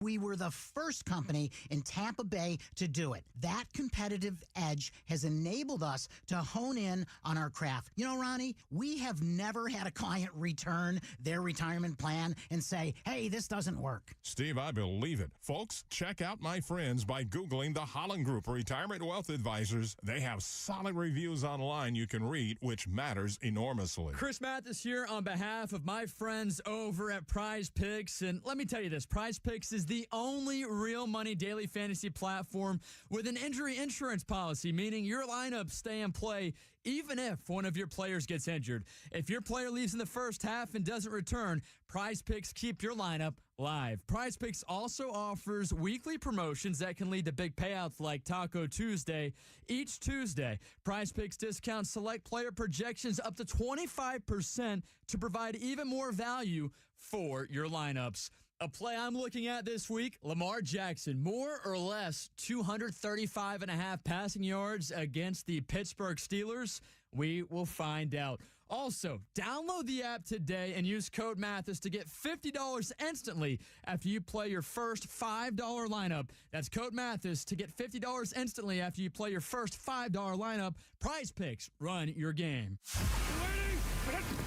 We were the first company in Tampa Bay to do it. That competitive edge has enabled us to hone in on our craft. You know, Ronnie, we have never had a client return their retirement plan and say, hey, this doesn't work. Steve, I believe it. Folks, check out my friends by Googling the Holland Group Retirement Wealth Advisors. They have solid reviews online you can read, which matters enormously. Chris Mathis here on behalf of my friends over at Prize Picks. And let me tell you this, Prize Picks is the only real money daily fantasy platform with an injury insurance policy, meaning your lineups stay in play even if one of your players gets injured. If your player leaves in the first half and doesn't return, Prize Picks keep your lineup live. Prize Picks also offers weekly promotions that can lead to big payouts like Taco Tuesday. Each Tuesday, Prize Picks discounts select player projections up to 25% to provide even more value for your lineups. A play I'm looking at this week, Lamar Jackson, more or less 235.5 passing yards against the Pittsburgh Steelers. We will find out. Also, download the app today and use code Mathis to get $50 instantly after you play your first $5 lineup. That's code Mathis to get $50 instantly after you play your first $5 lineup. Prize Picks, run your game.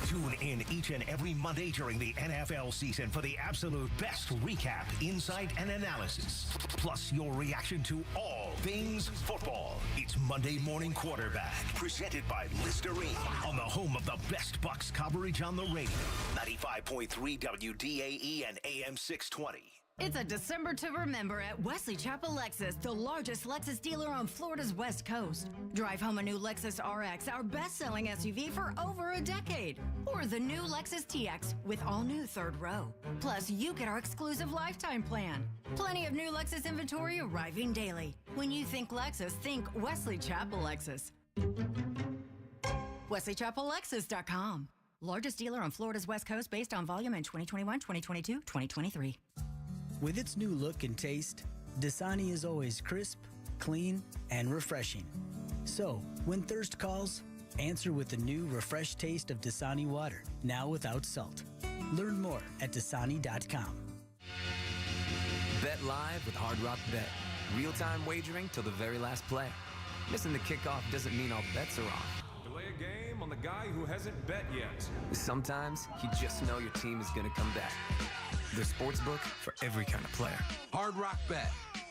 Tune in each and every Monday during the NFL season for the absolute best recap, insight, and analysis. Plus your reaction to all things football. It's Monday Morning Quarterback, presented by Listerine on the home of the best Bucks coverage on the radio. 95.3 WDAE and AM 620. It's a December to remember at Wesley Chapel Lexus, the largest Lexus dealer on Florida's West Coast. Drive home a new Lexus RX, our best-selling SUV for over a decade. Or the new Lexus TX with all-new third row. Plus, you get our exclusive lifetime plan. Plenty of new Lexus inventory arriving daily. When you think Lexus, think Wesley Chapel Lexus. WesleyChapelLexus.com. Largest dealer on Florida's West Coast based on volume in 2021, 2022, 2023. With its new look and taste, Dasani is always crisp, clean, and refreshing. So, when thirst calls, answer with the new refreshed taste of Dasani water, now without salt. Learn more at Dasani.com. Bet live with Hard Rock Bet. Real-time wagering till the very last play. Missing the kickoff doesn't mean all bets are off. Delay a game on the guy who hasn't bet yet. Sometimes you just know your team is going to come back. There's sportsbook for every kind of player. Hard Rock Bet.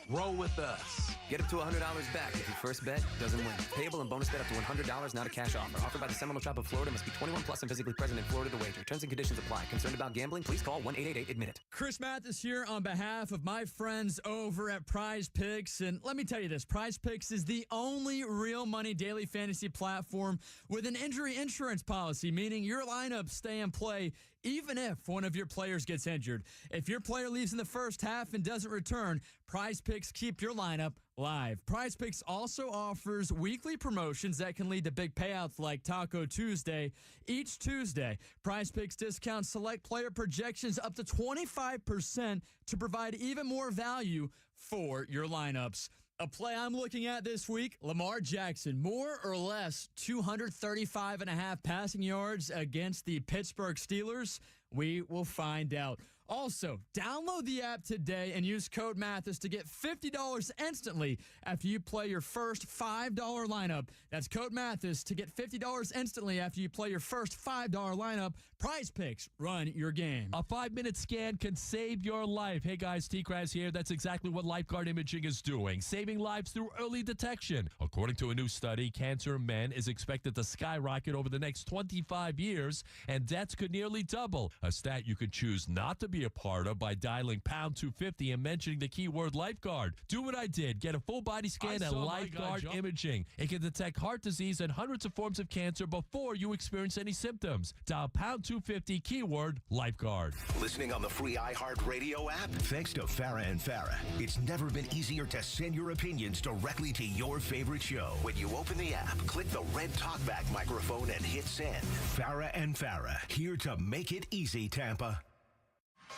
Roll with us. Get up to $100 back if your first bet doesn't win. Payable and bonus bet up to $100, not a cash offer. Offered by the Seminole Tribe of Florida. Must be 21 plus and physically present in Florida to wager. Terms and conditions apply. Concerned about gambling? Please call 1-888-ADMIT-IT. Chris Mathis here on behalf of my friends over at Prize Picks. And let me tell you this, Prize Picks is the only real money daily fantasy platform with an injury insurance policy, meaning your lineups stay in play even if one of your players gets injured. If your player leaves in the first half and doesn't return, Prize Picks keep your lineup live. Prize Picks also offers weekly promotions that can lead to big payouts like Taco Tuesday. Each Tuesday, Prize Picks discounts select player projections up to 25% to provide even more value for your lineups. A play I'm looking at this week, Lamar Jackson, more or less 235.5 passing yards against the Pittsburgh Steelers. We will find out. Also, download the app today and use code Mathis to get $50 instantly after you play your first $5 lineup. That's code Mathis to get $50 instantly after you play your first $5 lineup. Prize Picks, run your game. A 5-minute scan can save your life. Hey guys, T-Kraz here. That's exactly what Lifeguard Imaging is doing, saving lives through early detection. According to a new study, cancer in men is expected to skyrocket over the next 25 years, and deaths could nearly double. A stat you could choose not to be a part of by dialing pound 250 and mentioning the keyword Lifeguard. Do what I did. Get a full body scan at Lifeguard Imaging. It can detect heart disease and hundreds of forms of cancer before you experience any symptoms. Dial pound 250 keyword Lifeguard. Listening on the free iHeartRadio app? Thanks to Farah and Farah, it's never been easier to send your opinions directly to your favorite show. When you open the app, click the red talkback microphone and hit send. Farah and Farah, here to make it easy, Tampa.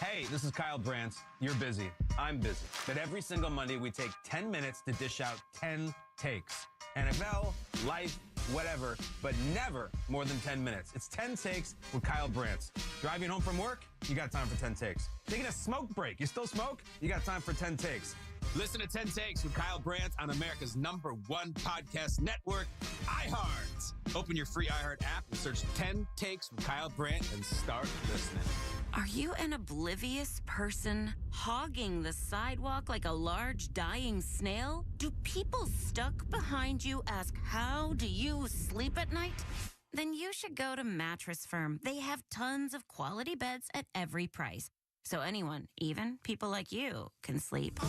Hey, this is Kyle Brandt. You're busy. I'm busy. But every single Monday, we take 10 minutes to dish out 10 takes. NFL, life, whatever, but never more than 10 minutes. It's 10 Takes with Kyle Brantz. Driving home from work? You got time for 10 Takes. Taking a smoke break? You still smoke? You got time for 10 Takes. Listen to 10 Takes with Kyle Brantz on America's #1 podcast network, iHeart. Open your free iHeart app and search 10 Takes with Kyle Brantz and start listening. Are you an oblivious person hogging the sidewalk like a large dying snail? Do people stuck behind you ask, how do you sleep at night? Then you should go to Mattress Firm. They have tons of quality beds at every price. So anyone, even people like you, can sleep.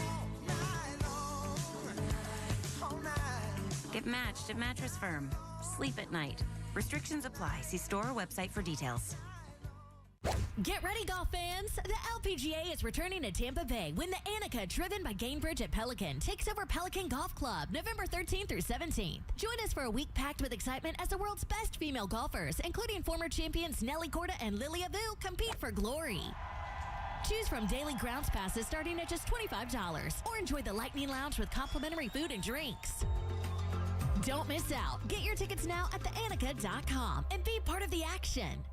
Get matched at Mattress Firm. Sleep at night. Restrictions apply. See store or website for details. Get ready, golf fans! The LPGA is returning to Tampa Bay when the Annika, driven by Gainbridge at Pelican, takes over Pelican Golf Club November 13th through 17th. Join us for a week packed with excitement as the world's best female golfers, including former champions Nelly Korda and Lilia Vu, compete for glory. Choose from daily grounds passes starting at just $25, or enjoy the Lightning Lounge with complimentary food and drinks. Don't miss out. Get your tickets now at theannika.com and be part of the action.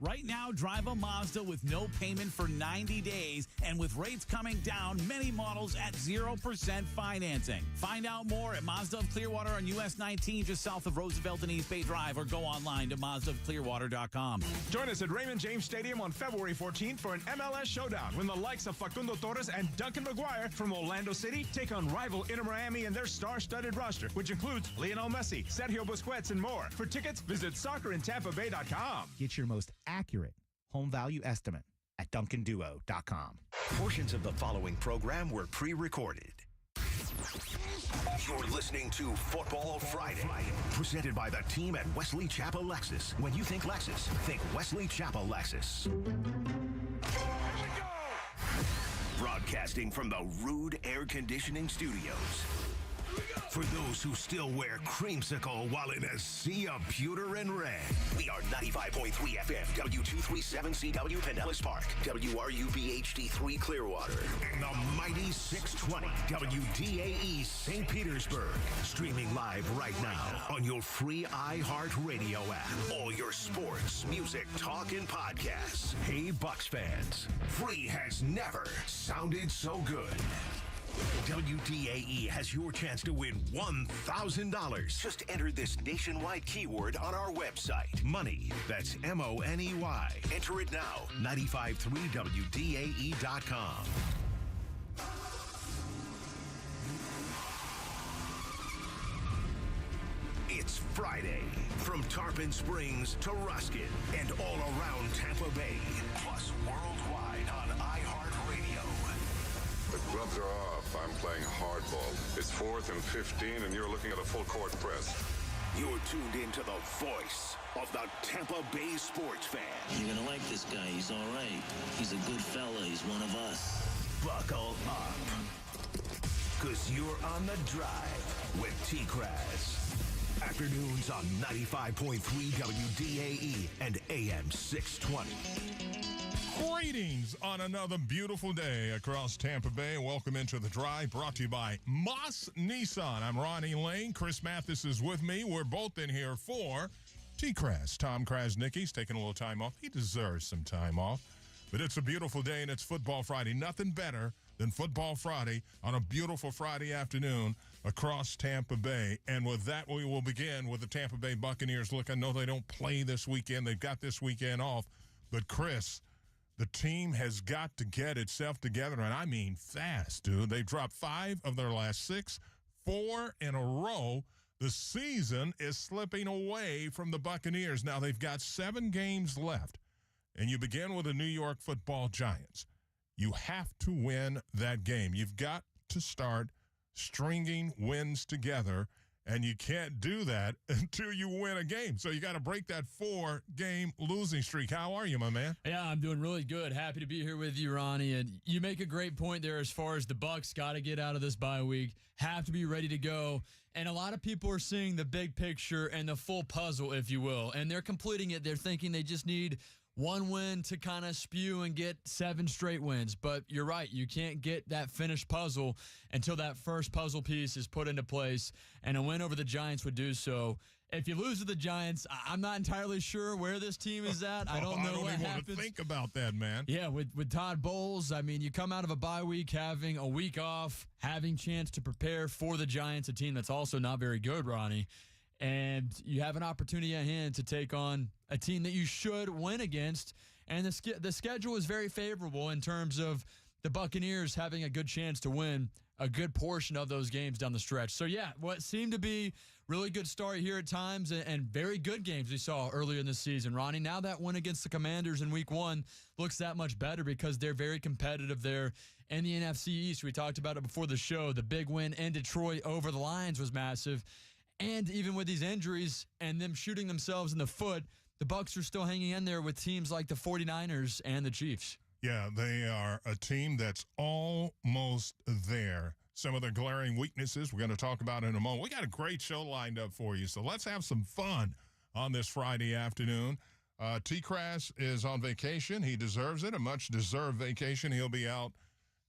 Right now, drive a Mazda with no payment for 90 days, and with rates coming down, many models at 0% financing. Find out more at Mazda of Clearwater on US 19, just south of Roosevelt and East Bay Drive, or go online to MazdaofClearwater.com. Join us at Raymond James Stadium on February 14th for an MLS showdown when the likes of Facundo Torres and Duncan McGuire from Orlando City take on rival Inter Miami and their star-studded roster, which includes Lionel Messi, Sergio Busquets, and more. For tickets, visit soccerintampabay.com. Get your most accurate home value estimate at DuncanDuo.com. Portions of the following program were pre-recorded. You're listening to Football Friday, presented by the team at Wesley Chapel Lexus. When you think Lexus, think Wesley Chapel Lexus. Broadcasting from the Rude Air Conditioning Studios. For those who still wear creamsicle while in a sea of pewter and red, we are 95.3 FM, W237CW Pinellas Park, WRUB HD3 Clearwater, and the mighty 620 WDAE St. Petersburg. Streaming live right now on your free iHeart Radio app. All your sports, music, talk, and podcasts. Hey, Bucks fans, free has never sounded so good. WDAE has your chance to win $1,000. Just enter this nationwide keyword on our website. Money. That's MONEY. Enter it now. 953WDAE.com. It's Friday. From Tarpon Springs to Ruskin and all around Tampa Bay. Plus worldwide on iHeartRadio. The gloves are off. I'm playing hardball. It's 4th and 15, and you're looking at a full court press. You're tuned into the voice of the Tampa Bay sports fan. You're going to like this guy. He's all right. He's a good fella. He's one of us. Buckle up. Because you're on the drive with T-Kraz. Afternoons on 95.3 WDAE and AM 620. Greetings on another beautiful day across Tampa Bay. Welcome into The Drive, brought to you by Moss Nissan. I'm Ronnie Lane. Chris Mathis is with me. We're both in here for T-Kraz. Tom Krasnicki's taking a little time off. He deserves some time off. But it's a beautiful day, and it's Football Friday. Nothing better than Football Friday on a beautiful Friday afternoon across Tampa Bay. And with that, we will begin with the Tampa Bay Buccaneers. Look, I know they don't play this weekend. They've got this weekend off. But, Chris, the team has got to get itself together, and I mean fast, dude. They've dropped 5 of their last 6, 4 in a row. The season is slipping away from the Buccaneers. Now, they've got 7 games left, and you begin with the New York Football Giants. You have to win that game. You've got to start stringing wins together, and you can't do that until you win a game. So you got to break that 4-game losing streak. How are you, my man? Yeah, I'm doing really good. Happy to be here with you, Ronnie. And you make a great point there as far as the Bucs got to get out of this bye week, have to be ready to go. And a lot of people are seeing the big picture and the full puzzle, if you will, and they're completing it. They're thinking they just need one win to kind of spew and get 7 straight wins. But you're right. You can't get that finished puzzle until that first puzzle piece is put into place. And a win over the Giants would do so. if you lose to the Giants, I'm not entirely sure where this team is at. I don't know I don't what even happens. want to think about that, man. Yeah, with Todd Bowles, I mean, you come out of a bye week, having a week off, having chance to prepare for the Giants, a team that's also not very good, Ronnie, and you have an opportunity at hand to take on a team that you should win against, and the schedule is very favorable in terms of the Buccaneers having a good chance to win a good portion of those games down the stretch. So, yeah, what seemed to be really good start here at times and very good games we saw earlier in the season, Ronnie. Now that win against the Commanders in week 1 looks that much better because they're very competitive there in the NFC East. We talked about it before the show. The big win in Detroit over the Lions was massive. And even with these injuries and them shooting themselves in the foot, the Bucs are still hanging in there with teams like the 49ers and the Chiefs. Yeah, they are a team that's almost there. Some of their glaring weaknesses we're going to talk about in a moment. We got a great show lined up for you, so let's have some fun on this Friday afternoon. T-Crass is on vacation. He deserves it, a much-deserved vacation. He'll be out,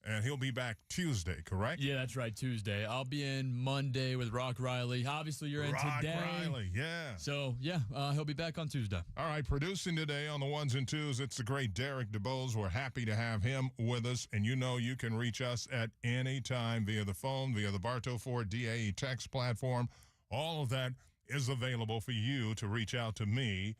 and he'll be back Tuesday, correct? Yeah, that's right, Tuesday. I'll be in Monday with Rock Riley. Obviously, you're in today. Rock Riley, yeah. So, yeah, he'll be back on Tuesday. All right, producing today on the ones and twos, it's the great Derek DeBose. We're happy to have him with us, and you know you can reach us at any time via the phone, via the Bartow Ford DAE text platform. All of that is available for you to reach out to me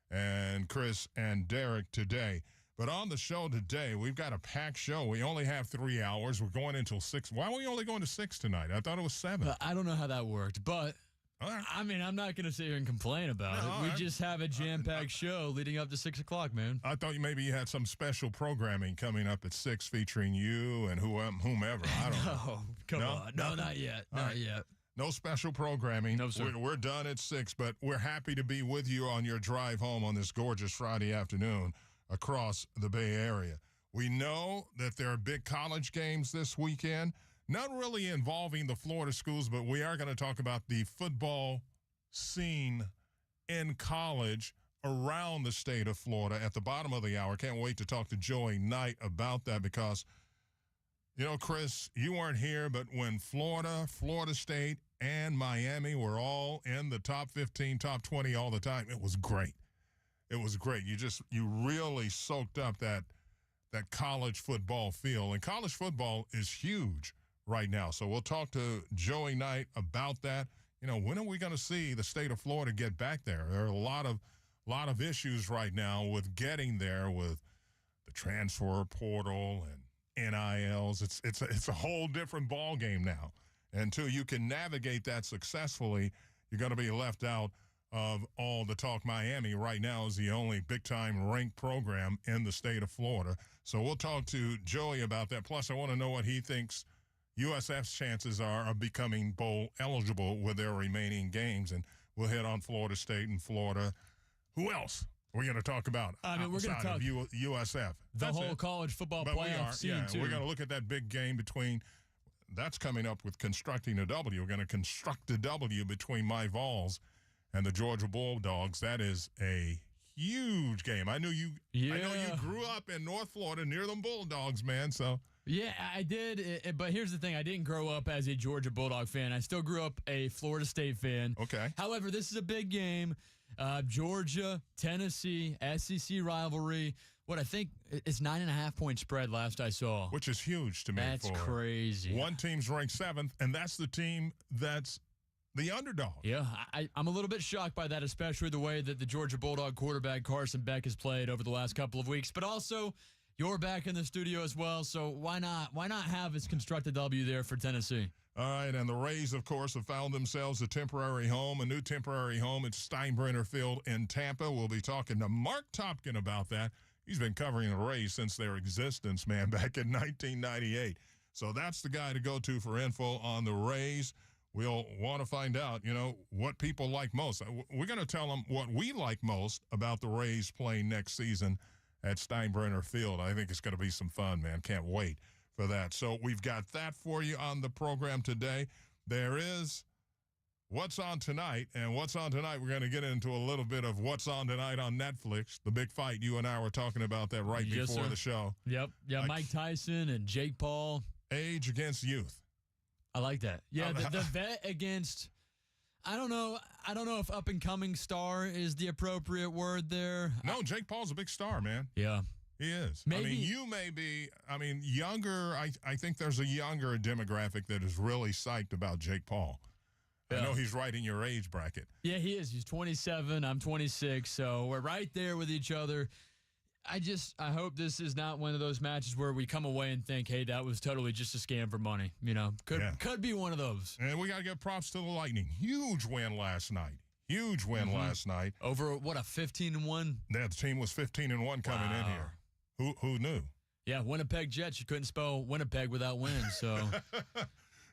and Chris and Derek today. But on the show today, we've got a packed show. We only have 3 hours. We're going until 6. Why are we only going to 6 tonight? I thought it was 7. I don't know how that worked, but I mean, I'm not going to sit here and complain about it. We just have a jam-packed show leading up to 6 o'clock, man. I thought maybe you had some special programming coming up at 6 featuring you and whomever. I don't know. Come on. No, not yet. Not yet. No special programming. No, sir. We're done at 6, but we're happy to be with you on your drive home on this gorgeous Friday afternoon across the Bay Area. We know that there are big college games this weekend, not really involving the Florida schools, but we are going to talk about the football scene in college around the state of Florida at the bottom of the hour. Can't wait to talk to Joey Knight about that because, you know, Chris, you weren't here, but when Florida State, and Miami were all in the top 15, top 20 all the time, it was great. It was great. You really soaked up that college football feel. And college football is huge right now. So we'll talk to Joey Knight about that. You know, when are we going to see the state of Florida get back there? There are a lot of issues right now with getting there with the transfer portal and NILs. It's a whole different ball game now. Until you can navigate that successfully, you're going to be left out of all the talk. Miami right now is the only big-time ranked program in the state of Florida. So we'll talk to Joey about that. Plus, I want to know what he thinks USF's chances are of becoming bowl eligible with their remaining games. And we'll hit on Florida State and Florida. Who else we're going to talk about? I mean, we're going to talk USF. The whole college football playoff scene, too. We're going to look at that big game between – that's coming up with constructing a W. We're going to construct a W between my Vols and the Georgia Bulldogs. That is a huge game. I know you grew up in North Florida near them Bulldogs, man. So yeah, I did. But here's the thing: I didn't grow up as a Georgia Bulldog fan. I still grew up a Florida State fan. Okay. However, this is a big game. Georgia, Tennessee, SEC rivalry. What I think is 9.5-point spread last I saw. Which is huge to me. That's crazy. One team's ranked 7th, and that's the team that's the underdog. Yeah, I'm a little bit shocked by that, especially the way that the Georgia Bulldog quarterback Carson Beck has played over the last couple of weeks. But also, you're back in the studio as well, so why not have us construct a W there for Tennessee? All right, and the Rays, of course, have found themselves a temporary home, a new temporary home at Steinbrenner Field in Tampa. We'll be talking to Mark Topkin about that. He's been covering the Rays since their existence, man, back in 1998. So that's the guy to go to for info on the Rays. We'll want to find out, you know, what people like most. We're going to tell them what we like most about the Rays playing next season at Steinbrenner Field. I think it's going to be some fun, man. Can't wait for that. So we've got that for you on the program today. There is What's On Tonight, and What's On Tonight, we're going to get into a little bit of What's On Tonight on Netflix, the big fight. You and I were talking about that right before the show. Yep. Yeah, Mike Tyson and Jake Paul. Age against youth. I like that. Yeah, the vet against, I don't know. I don't know if up-and-coming star is the appropriate word there. No, Jake Paul's a big star, man. Yeah. He is. Maybe. I mean, you may be, younger. I think there's a younger demographic that is really psyched about Jake Paul. Yeah. I know he's right in your age bracket. Yeah, he is. He's 27. I'm 26. So we're right there with each other. I hope this is not one of those matches where we come away and think, hey, that was totally just a scam for money. Could be one of those. And we got to give props to the Lightning. Huge win last night. Last night. Over, what, a 15-1? Yeah, the team was 15-1 coming in here. Who knew? Yeah, Winnipeg Jets. You couldn't spell Winnipeg without win, so...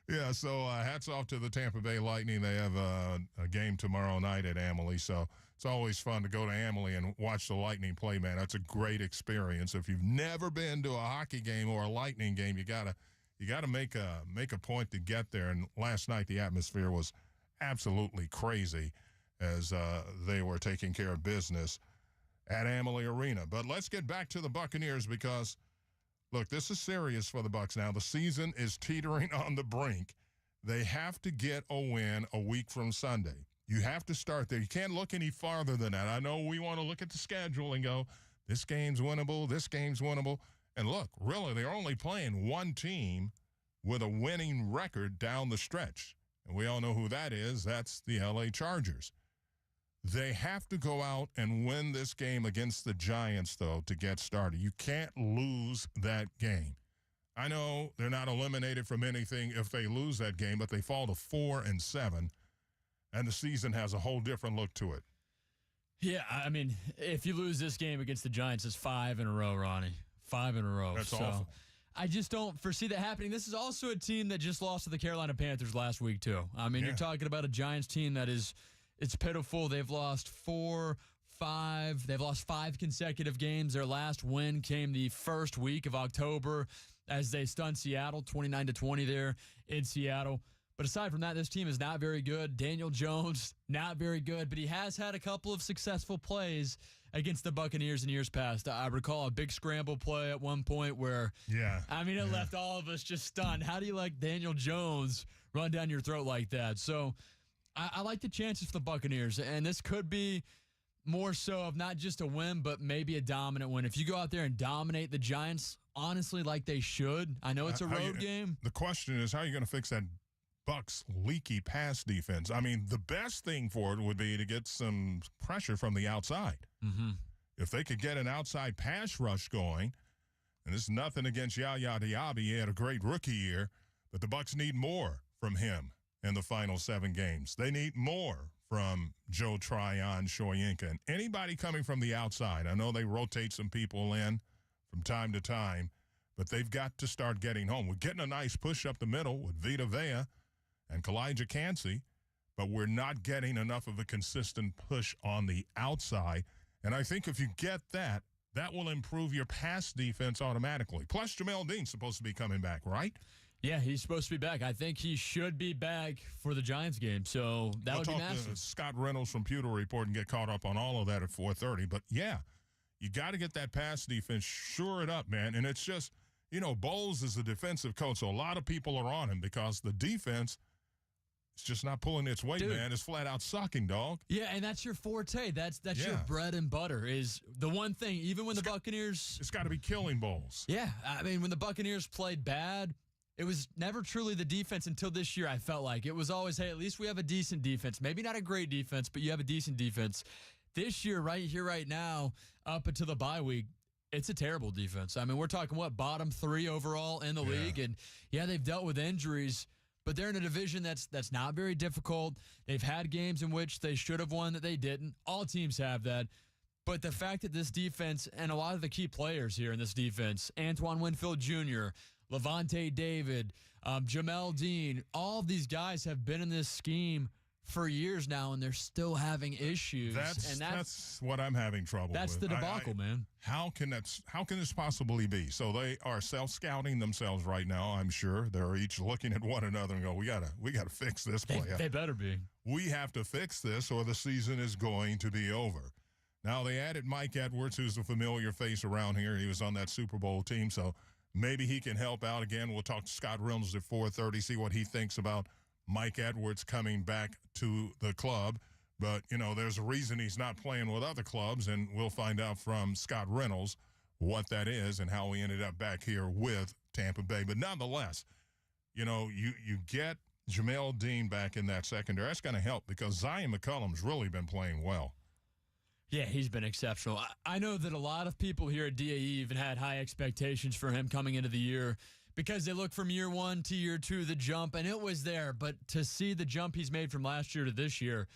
Yeah, so hats off to the Tampa Bay Lightning. They have a game tomorrow night at Amalie, so it's always fun to go to Amalie and watch the Lightning play, man. That's a great experience. If you've never been to a hockey game or a Lightning game, you gotta make a point to get there. And last night the atmosphere was absolutely crazy as they were taking care of business at Amalie Arena. But let's get back to the Buccaneers because, look, this is serious for the Bucs now. The season is teetering on the brink. They have to get a win a week from Sunday. You have to start there. You can't look any farther than that. I know we want to look at the schedule and go, this game's winnable, this game's winnable. And look, really, they're only playing one team with a winning record down the stretch. And we all know who that is. That's the LA Chargers. They have to go out and win this game against the Giants, though, to get started. You can't lose that game. I know they're not eliminated from anything if they lose that game, but they fall to 4-7, and the season has a whole different look to it. Yeah, I mean, if you lose this game against the Giants, it's 5 in a row, Ronnie. 5 in a row. That's awful. I just don't foresee that happening. This is also a team that just lost to the Carolina Panthers last week, too. I mean, You're talking about a Giants team that is... It's pitiful. They've lost 5 consecutive games. Their last win came the first week of October as they stunned Seattle, 29-20 there in Seattle. But aside from that, this team is not very good. Daniel Jones, not very good, but he has had a couple of successful plays against the Buccaneers in years past. I recall a big scramble play at one point where, it left all of us just stunned. How do you let Daniel Jones run down your throat like that? So I like the chances for the Buccaneers, and this could be more so of not just a win, but maybe a dominant win. If you go out there and dominate the Giants, honestly, like they should, I know it's a road game. The question is, how are you going to fix that Bucs leaky pass defense? I mean, the best thing for it would be to get some pressure from the outside. Mm-hmm. If they could get an outside pass rush going, and this is nothing against Yaya Diaby, he had a great rookie year, but the Bucs need more from him in the final 7 games. They need more from Joe Tryon, Shoyinka, and anybody coming from the outside. I know they rotate some people in from time to time, but they've got to start getting home. We're getting a nice push up the middle with Vita Vea and Kalijah Kancey, but we're not getting enough of a consistent push on the outside. And I think if you get that, that will improve your pass defense automatically. Plus, Jamel Dean's supposed to be coming back, right? Yeah, he's supposed to be back. I think he should be back for the Giants game, so that would be massive. We'll talk to Scott Reynolds from Pewter Report and get caught up on all of that at 4:30. But, yeah, you got to get that pass defense, shore it up, man. And it's just, Bowles is a defensive coach, so a lot of people are on him because the defense is just not pulling its weight, man. It's flat out sucking, dog. Yeah, and that's your forte. That's your bread and butter is the one thing, even when the Buccaneers. It's got to be killing Bowles. Yeah, I mean, when the Buccaneers played bad, it was never truly the defense until this year, I felt like. It was always, hey, at least we have a decent defense. Maybe not a great defense, but you have a decent defense. This year, right here, right now, up until the bye week, it's a terrible defense. I mean, we're talking, bottom 3 overall in the league. And, they've dealt with injuries, but they're in a division that's not very difficult. They've had games in which they should have won that they didn't. All teams have that. But the fact that this defense and a lot of the key players here in this defense, Antoine Winfield Jr., Levante David, Jamel Dean, all of these guys have been in this scheme for years now, and they're still having issues. That's what I'm having trouble with. That's the debacle, man. How can this possibly be? So they are self-scouting themselves right now, I'm sure. They're each looking at one another and go, we gotta fix this play. They better be. We have to fix this or the season is going to be over. Now, they added Mike Edwards, who's a familiar face around here. He was on that Super Bowl team, so maybe he can help out again. We'll talk to Scott Reynolds at 4:30, see what he thinks about Mike Edwards coming back to the club. But, there's a reason he's not playing with other clubs, and we'll find out from Scott Reynolds what that is and how we ended up back here with Tampa Bay. But nonetheless, you get Jamel Dean back in that secondary. That's going to help because Zion McCollum's really been playing well. Yeah, he's been exceptional. I know that a lot of people here at DAE even had high expectations for him coming into the year because they look from year 1 to year 2, the jump, and it was there. But to see the jump he's made from last year to this year,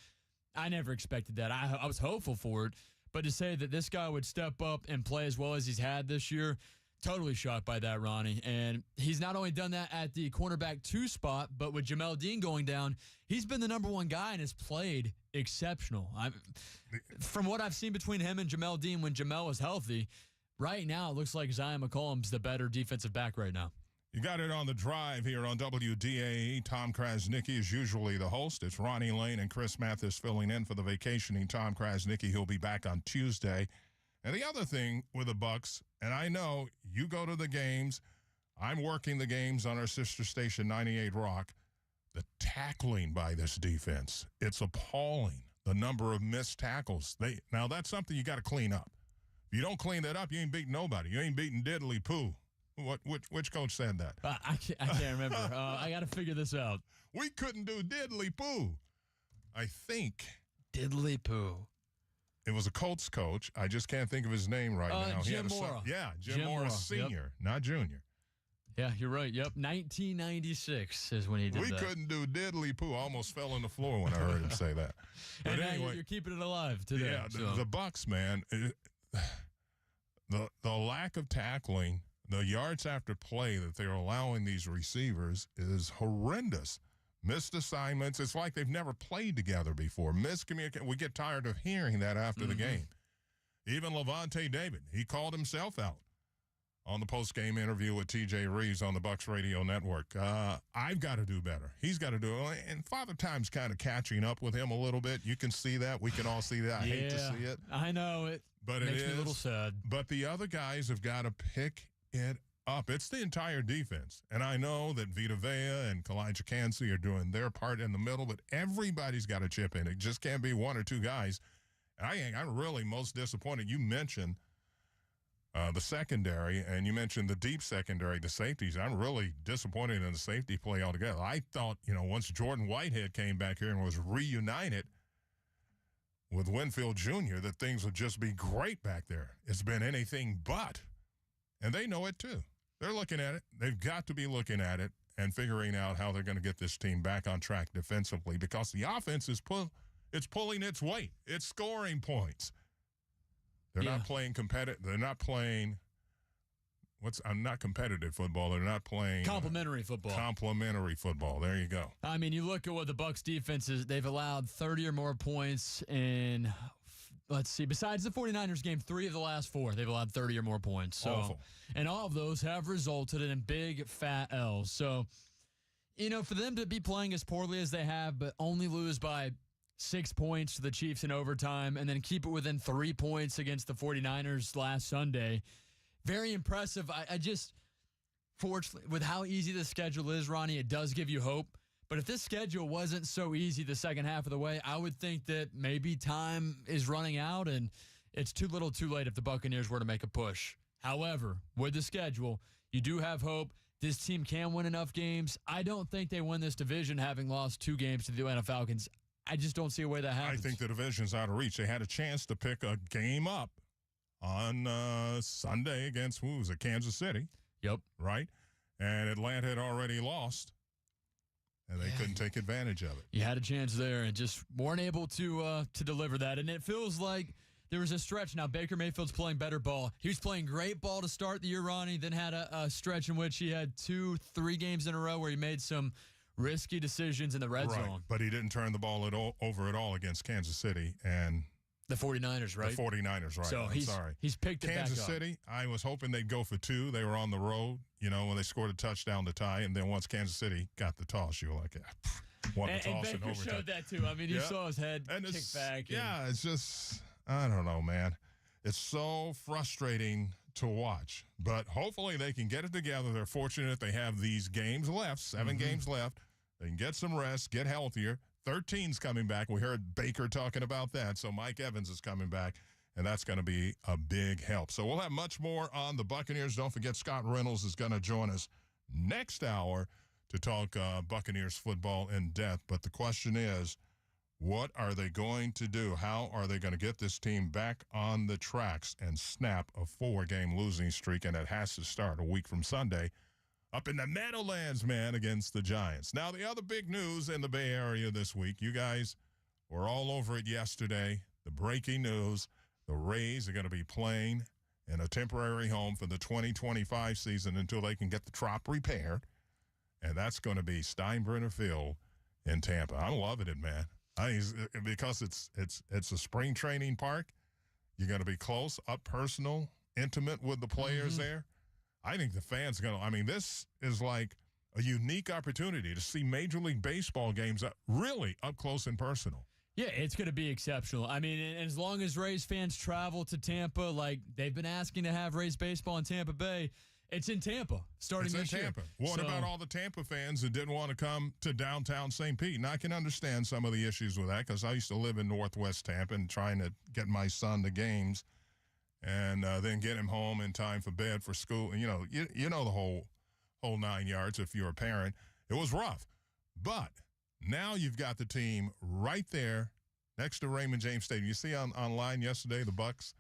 I never expected that. I was hopeful for it, but to say that this guy would step up and play as well as he's had this year, totally shocked by that, Ronnie. And he's not only done that at the cornerback 2 spot, but with Jamel Dean going down, he's been the number 1 guy and has played exceptional. From what I've seen between him and Jamel Dean when Jamel was healthy, right now it looks like Zion McCollum's the better defensive back right now. You got it on the drive here on WDAE. Tom Krasnicki is usually the host. It's Ronnie Lane and Chris Mathis filling in for the vacationing Tom Krasnicki. He'll be back on Tuesday. And the other thing with the Bucs, and I know you go to the games, I'm working the games on our sister station 98 Rock, the tackling by this defense, it's appalling, the number of missed tackles. Now, that's something you got to clean up. If you don't clean that up, you ain't beating nobody. You ain't beating diddly poo. Which coach said that? I can't remember. I got to figure this out. We couldn't do diddly poo. I think. Diddly poo. It was a Colts coach. I just can't think of his name right now. Jim Mora. Jim Mora Sr., not Junior. Yeah, you're right. Yep, 1996 is when he did that. We couldn't do diddly poo. I almost fell on the floor when I heard him say that. But and anyway, now you're keeping it alive today. Yeah, the Bucs, man, the lack of tackling, the yards after play that they're allowing these receivers is horrendous. Missed assignments. It's like they've never played together before. Miscommunication. We get tired of hearing that after the game. Even Levante David, he called himself out on the post-game interview with TJ Reeves on the Bucs Radio Network. I've got to do better. He's got to do it. And Father Time's kind of catching up with him a little bit. You can see that. We can all see that. I hate to see it. I know. It makes me a little sad. But the other guys have got to pick it up. It's the entire defense. And I know that Vita Vea and Kalijah Kancey are doing their part in the middle, but everybody's got to chip in. It just can't be one or two guys. I'm really most disappointed. You mentioned the secondary, and you mentioned the deep secondary, the safeties. I'm really disappointed in the safety play altogether. I thought, once Jordan Whitehead came back here and was reunited with Winfield Jr., that things would just be great back there. It's been anything but. And they know it, too. They're looking at it. They've got to be looking at it and figuring out how they're going to get this team back on track defensively because the offense is pulling its weight. It's scoring points. They're not playing competitive. They're not playing not competitive football. They're not playing complimentary football. Complimentary football. There you go. I mean, you look at what the Bucs defense is. They've allowed 30 or more points in, let's see, besides the 49ers game, 3 of the last 4, they've allowed 30 or more points. So, awful. And all of those have resulted in big, fat L's. So, for them to be playing as poorly as they have, but only lose by 6 points to the Chiefs in overtime and then keep it within 3 points against the 49ers last Sunday, very impressive. I just, fortunately, with how easy the schedule is, Ronnie, it does give you hope. But if this schedule wasn't so easy the second half of the way, I would think that maybe time is running out and it's too little too late if the Buccaneers were to make a push. However, with the schedule, you do have hope. This team can win enough games. I don't think they win this division having lost 2 games to the Atlanta Falcons. I just don't see a way that happens. I think the division's out of reach. They had a chance to pick a game up on Sunday against, Kansas City. Yep. Right? And Atlanta had already lost. And they couldn't take advantage of it. You had a chance there and just weren't able to deliver that. And it feels like there was a stretch. Now, Baker Mayfield's playing better ball. He was playing great ball to start the year, Ronnie, then had a stretch in which he had 2-3 games in a row where he made some risky decisions in the red zone. But he didn't turn the ball over at all against Kansas City and the 49ers, right? The 49ers, right. So he's picked it Kansas back up. City, I was hoping they'd go for 2. They were on the road, when they scored a touchdown to tie. And then once Kansas City got the toss, you were like, won the toss and in Baker overtime. showed that, too. I mean, you saw his head and kick back. It's just, I don't know, man. It's so frustrating to watch. But hopefully they can get it together. They're fortunate they have these games left, 7 games left. They can get some rest, get healthier. 13's coming back. We heard Baker talking about that. So Mike Evans is coming back, and that's going to be a big help. So we'll have much more on the Buccaneers. Don't forget Scott Reynolds is going to join us next hour to talk Buccaneers football in depth. But the question is, what are they going to do? How are they going to get this team back on the tracks and snap a 4-game losing streak? And it has to start a week from Sunday up in the Meadowlands, man, against the Giants. Now, the other big news in the Bay Area this week, you guys were all over it yesterday. The breaking news, the Rays are going to be playing in a temporary home for the 2025 season until they can get the trop repaired. And that's going to be Steinbrenner Field in Tampa. I'm loving it, man. Because it's a spring training park. You're going to be close, up personal, intimate with the players there. I think the fans are going to, I mean, this is like a unique opportunity to see Major League Baseball games really up close and personal. Yeah, it's going to be exceptional. I mean, and as long as Rays fans travel to Tampa, like they've been asking to have Rays baseball in Tampa Bay, it's in Tampa starting this year. What about all the Tampa fans that didn't want to come to downtown St. Pete? And I can understand some of the issues with that because I used to live in Northwest Tampa and trying to get my son to games and then get him home in time for bed for school. And, you know the whole 9 yards if you're a parent. It was rough. But now you've got the team right there next to Raymond James Stadium. You see online yesterday, the Bucks.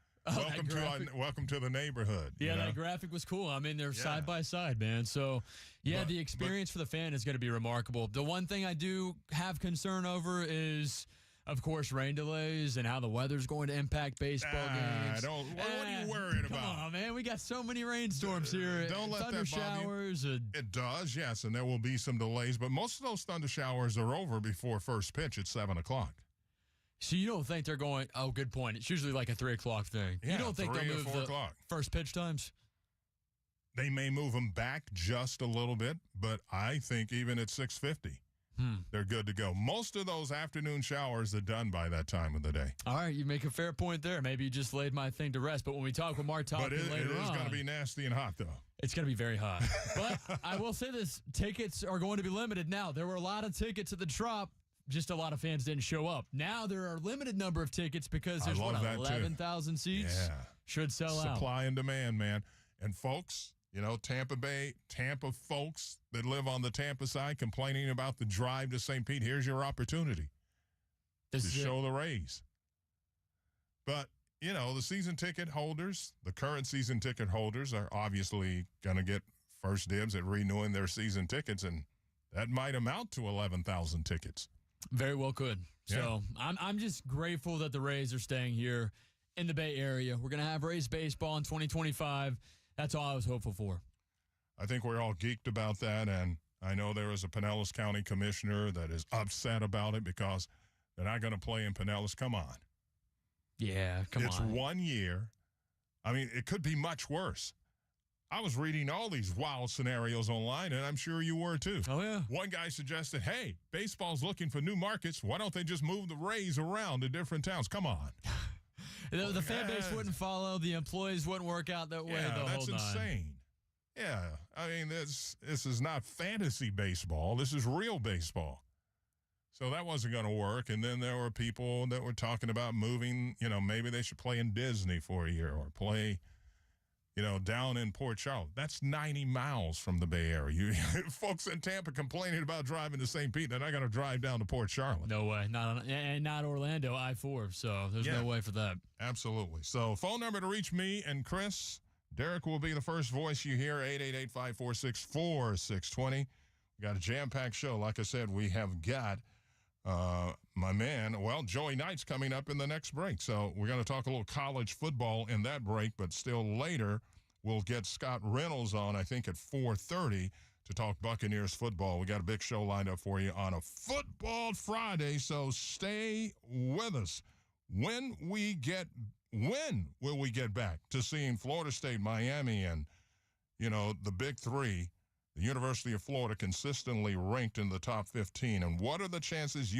Welcome to the neighborhood. Yeah, that graphic was cool. I mean, they're side by side, man. So, the experience for the fan is going to be remarkable. The one thing I do have concern over is, of course, rain delays and how the weather's going to impact baseball games. What are you worried about? Come on, man. We got so many rainstorms here. Don't let thunder that bother showers. It does, yes, and there will be some delays. But most of those thunder showers are over before first pitch at 7 o'clock. So you don't think they're going, oh, good point. It's usually like a 3 o'clock thing. Yeah, you don't think 3 they'll or move 4 the o'clock. first pitch times? They may move them back just a little bit, but I think even at 6:50, they're good to go. Most of those afternoon showers are done by that time of the day. All right, you make a fair point there. Maybe you just laid my thing to rest. But when we talk with Mark Toppin later on. But it is going to be nasty and hot, though. It's going to be very hot. But I will say this, tickets are going to be limited now. There were a lot of tickets at the Trop. Just a lot of fans didn't show up. Now there are a limited number of tickets because there's 11,000 seats. Yeah. Should sell out. Supply and demand, man. And folks, Tampa folks that live on the Tampa side complaining about the drive to St. Pete, here's your opportunity to show the Rays. But, the season ticket holders, the current season ticket holders are obviously going to get first dibs at renewing their season tickets, and that might amount to 11,000 tickets. Very well could. So I'm just grateful that the Rays are staying here in the Bay Area. We're going to have Rays baseball in 2025. That's all I was hopeful for. I think we're all geeked about that, and I know there is a Pinellas County commissioner that is upset about it because they're not going to play in Pinellas. Come on. Yeah, come on. It's 1 year. I mean, it could be much worse. I was reading all these wild scenarios online, and I'm sure you were too. Oh, yeah. One guy suggested, hey, baseball's looking for new markets. Why don't they just move the Rays around to different towns? Come on. The fan base wouldn't follow. The employees wouldn't work out that way. That's insane. Yeah, I mean, this is not fantasy baseball. This is real baseball. So that wasn't going to work. And then there were people that were talking about moving, maybe they should play in Disney for a year or play down in Port Charlotte. That's 90 miles from the Bay Area. Folks in Tampa complaining about driving to St. Pete, they're not going to drive down to Port Charlotte. No way. Not Orlando, I-4. So there's no way for that. Absolutely. So phone number to reach me and Chris. Derek will be the first voice you hear, 888-546-4620. We got a jam-packed show. Like I said, we have got my man, Joey Knight's coming up in the next break. So we're going to talk a little college football in that break, but still later we'll get Scott Reynolds on, I think, at 4:30 to talk Buccaneers football. We got a big show lined up for you on a Football Friday, so stay with us. When will we get back to seeing Florida State, Miami, and, the big three? The University of Florida consistently ranked in the top 15. And what are the chances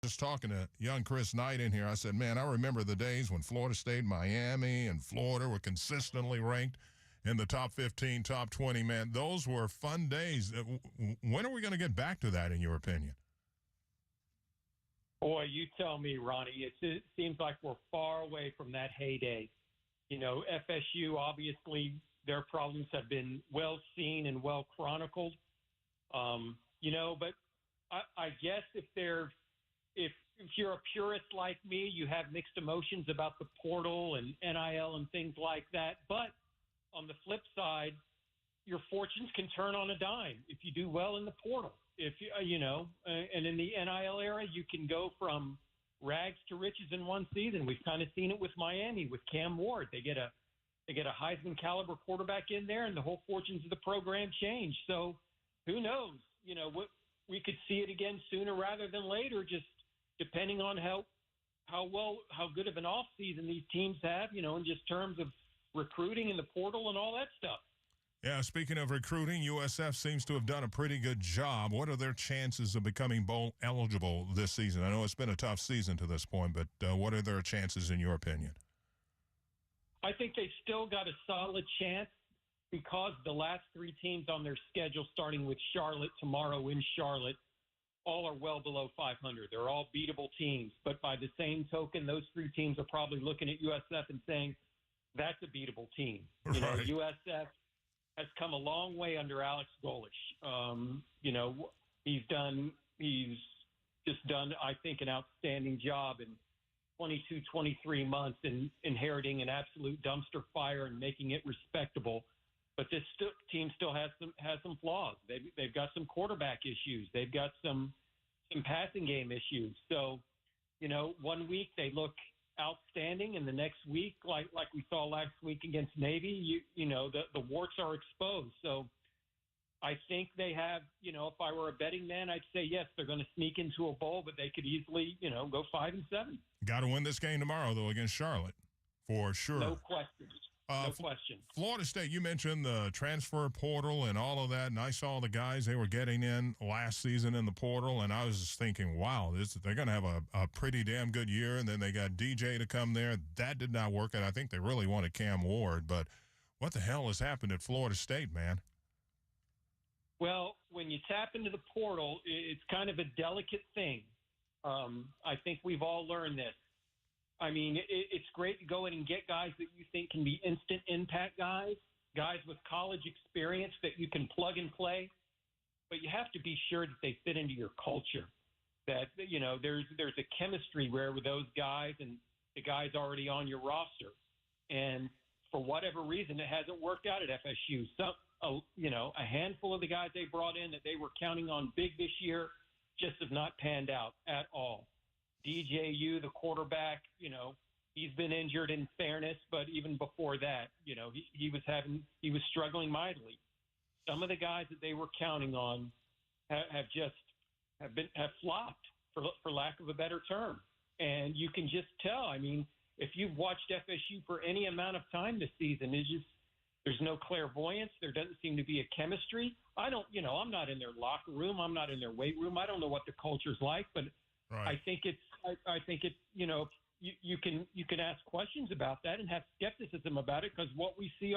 just talking to young Chris Knight in here. I said, man, I remember the days when Florida State, Miami, and Florida were consistently ranked in the top 15, top 20. Man, those were fun days. When are we going to get back to that, in your opinion? Boy, you tell me, Ronnie. It seems like we're far away from that heyday. You know, FSU, obviously, their problems have been well seen and well chronicled. You know, but I guess if you're a purist like me, you have mixed emotions about the portal and NIL and things like that. But on the flip side, your fortunes can turn on a dime if you do well in the portal. If you know, and in the NIL era, you can go from rags to riches in one season. We've kind of seen it with Miami with Cam Ward. They get a Heisman caliber quarterback in there, and the whole fortunes of the program change. So who knows? You know, we could see it again sooner rather than later, just depending on how good of an off season these teams have. You know, in just terms of recruiting and the portal and all that stuff. Yeah, speaking of recruiting, USF seems to have done a pretty good job. What are their chances of becoming bowl eligible this season? I know it's been a tough season to this point, but what are their chances in your opinion? I think they've still got a solid chance because the last three teams on their schedule, starting with Charlotte tomorrow in Charlotte, all are well below 500. They're all beatable teams. But by the same token, those three teams are probably looking at USF and saying, that's a beatable team. You know, USF has come a long way under Alex Golesh. You know, he's just done, I think, an outstanding job in 22, 23 months in inheriting an absolute dumpster fire and making it respectable. But this team still has some flaws. They've got some quarterback issues. They've got some passing game issues. So, you know, one week they look outstanding, and the next week, like we saw last week against Navy, you know, the warts are exposed. So I think they have, you know, if I were a betting man, I'd say yes, they're going to sneak into a bowl, but they could easily, you know, go 5-7. Got to win this game tomorrow, though, against Charlotte, for sure. No question. No question. Florida State, you mentioned the transfer portal and all of that, and I saw the guys they were getting in last season in the portal, and I was just thinking, wow, they're going to have a pretty damn good year, and then they got DJ to come there. That did not work, and I think they really wanted Cam Ward, but what the hell has happened at Florida State, man? Well, when you tap into the portal, it's kind of a delicate thing. I think we've all learned this. I mean, it's great to go in and get guys that you think can be instant impact guys with college experience that you can plug and play, but you have to be sure that they fit into your culture, that, you know, there's a chemistry where with those guys and the guys already on your roster. And for whatever reason, it hasn't worked out at FSU. You know, a handful of the guys they brought in that they were counting on big this year just have not panned out at all. DJU, the quarterback, you know, he's been injured in fairness, but even before that, you know, he was struggling mightily. Some of the guys that they were counting on have flopped, for lack of a better term. And you can just tell. I mean, if you've watched FSU for any amount of time this season, there's no clairvoyance. There doesn't seem to be a chemistry. I'm not in their locker room. I'm not in their weight room. I don't know what the culture's like, but right. I think it's, you know, you can ask questions about that and have skepticism about it, because what we see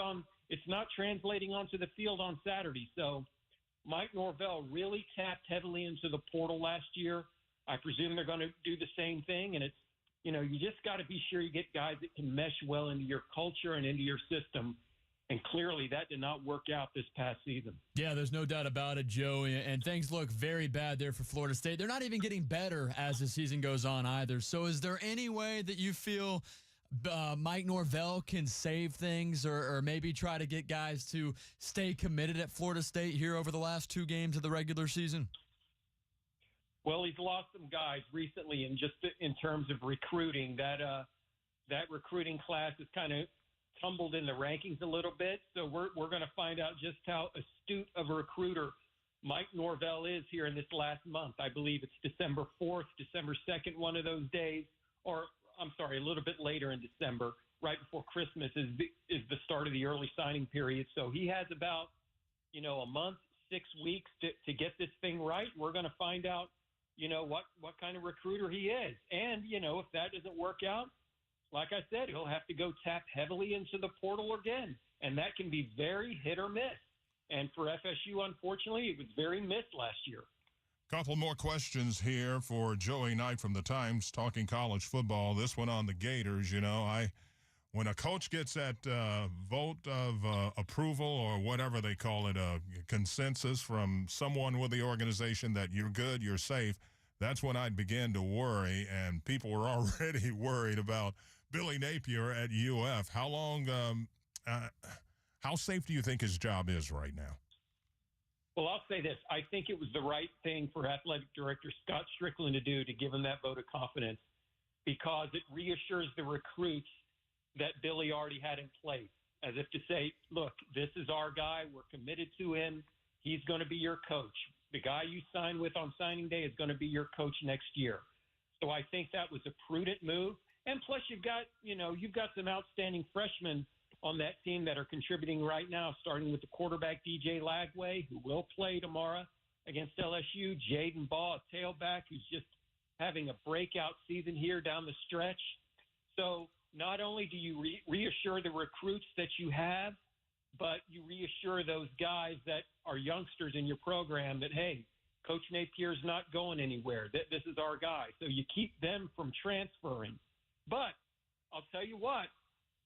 it's not translating onto the field on Saturday. So Mike Norvell really tapped heavily into the portal last year. I presume they're going to do the same thing. And it's, you know, you just got to be sure you get guys that can mesh well into your culture and into your system. And clearly that did not work out this past season. Yeah, there's no doubt about it, Joe. And things look very bad there for Florida State. They're not even getting better as the season goes on either. So is there any way that you feel Mike Norvell can save things or maybe try to get guys to stay committed at Florida State here over the last two games of the regular season? Well, he's lost some guys recently, and just in terms of recruiting, that recruiting class is kind of tumbled in the rankings a little bit. So we're going to find out just how astute of a recruiter Mike Norvell is here in this last month. I believe it's December 4th, December 2nd, one of those days, or I'm sorry, a little bit later in December, right before Christmas is the start of the early signing period. So he has about, you know, a month, 6 weeks to get this thing right. We're going to find out, what kind of recruiter he is. And, if that doesn't work out, like I said, he'll have to go tap heavily into the portal again. And that can be very hit or miss. And for FSU, unfortunately, it was very missed last year. Couple more questions here for Joey Knight from the Times, talking college football. This one on the Gators. When a coach gets that vote of approval or whatever they call it, a consensus from someone with the organization that you're good, you're safe, that's when I'd begin to worry. And people were already worried about Billy Napier at UF. How safe do you think his job is right now? Well, I'll say this. I think it was the right thing for athletic director Scott Strickland to do, to give him that vote of confidence, because it reassures the recruits that Billy already had in place, as if to say, look, this is our guy. We're committed to him. He's going to be your coach. The guy you sign with on signing day is going to be your coach next year. So I think that was a prudent move. And plus you've got some outstanding freshmen on that team that are contributing right now, starting with the quarterback DJ Lagway, who will play tomorrow against LSU, Jaden Ball, a tailback who's just having a breakout season here down the stretch. So not only do you reassure the recruits that you have, but you reassure those guys that are youngsters in your program that, hey, Coach Napier's not going anywhere. This is our guy. So you keep them from transferring. But I'll tell you what,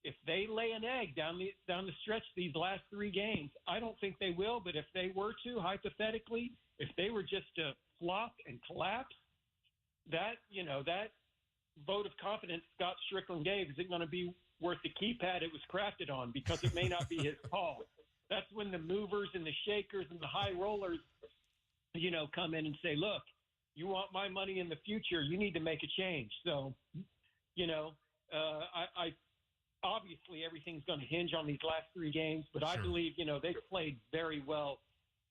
if they lay an egg down the stretch these last 3 games, I don't think they will. But if they were to, hypothetically, if they were just to flop and collapse, that vote of confidence Scott Strickland gave isn't going to be worth the keypad it was crafted on, because it may not be his call. That's when the movers and the shakers and the high rollers, come in and say, look, you want my money in the future, you need to make a change. So, I obviously everything's going to hinge on these last 3 games, but sure. I believe, they've played very well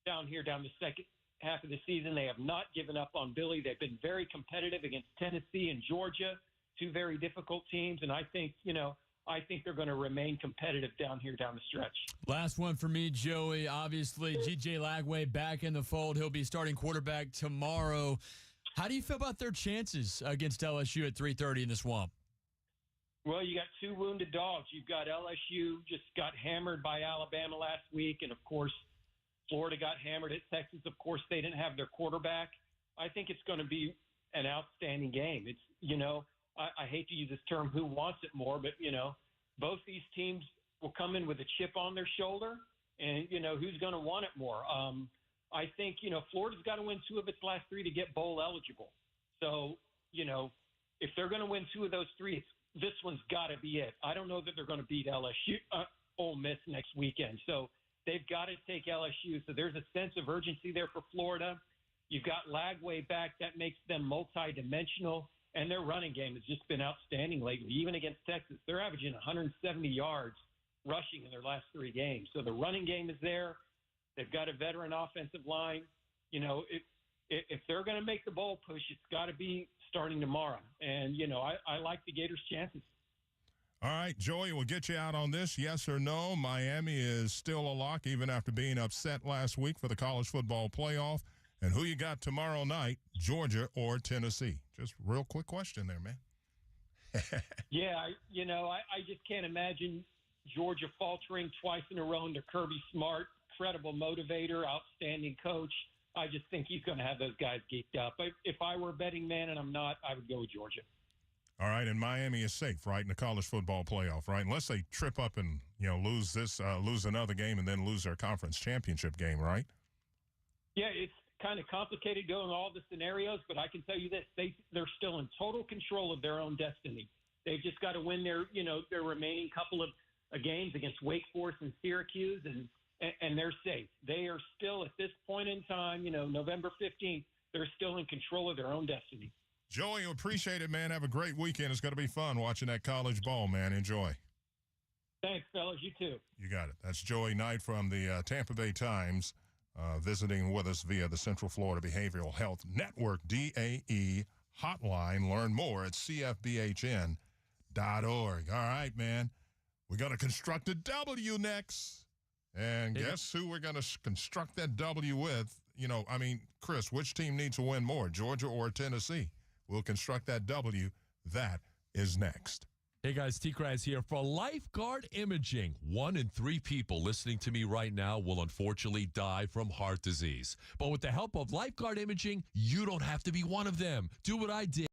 down the second half of the season. They have not given up on Billy. They've been very competitive against Tennessee and Georgia, 2 very difficult teams. And I think they're going to remain competitive down the stretch. Last one for me, Joey. Obviously, DJ Lagway back in the fold. He'll be starting quarterback tomorrow. How do you feel about their chances against LSU at 3:30 in the Swamp? Well, you got 2 wounded dogs. You've got LSU just got hammered by Alabama last week, and, of course, Florida got hammered at Texas. Of course, they didn't have their quarterback. I think it's going to be an outstanding game. It's, I hate to use this term, who wants it more, but, both these teams will come in with a chip on their shoulder, and, who's going to want it more? I think, Florida's got to win 2 of its last 3 to get bowl eligible. So, if they're going to win 2 of those 3, this one's got to be it. I don't know that they're going to beat Ole Miss next weekend. So they've got to take LSU. So there's a sense of urgency there for Florida. You've got Lagway back. That makes them multidimensional. And their running game has just been outstanding lately. Even against Texas, they're averaging 170 yards rushing in their last 3 games. So the running game is there. They've got a veteran offensive line. If they're going to make the bowl push, it's got to be starting tomorrow. And, I like the Gators' chances. All right, Joey, we'll get you out on this. Yes or no, Miami is still a lock even after being upset last week for the college football playoff. And who you got tomorrow night, Georgia or Tennessee? Just real quick question there, man. Yeah, I just can't imagine Georgia faltering twice in a row under Kirby Smart, credible motivator, outstanding coach. I just think he's going to have those guys geeked up. If I were a betting man, and I'm not, I would go with Georgia. All right, and Miami is safe, right, in the college football playoff, right? Unless they trip up and, lose another game and then lose their conference championship game, right? Yeah, it's kind of complicated going all the scenarios, but I can tell you this, they're still in total control of their own destiny. They've just got to win their remaining couple of games against Wake Forest and Syracuse, and they're safe. They are still, at this point in time, November 15th, they're still in control of their own destiny. Joey, appreciate it, man. Have a great weekend. It's going to be fun watching that college ball, man. Enjoy. Thanks, fellas. You too. You got it. That's Joey Knight from the Tampa Bay Times, visiting with us via the Central Florida Behavioral Health Network, DAE hotline. Learn more at cfbhn.org. All right, man. We're going to construct a W next. And guess who we're going to construct that W with? Chris, which team needs to win more, Georgia or Tennessee? We'll construct that W. That is next. Hey guys, T-Kraz here for Lifeguard Imaging. 1 in 3 people listening to me right now will unfortunately die from heart disease. But with the help of Lifeguard Imaging, you don't have to be one of them. Do what I did.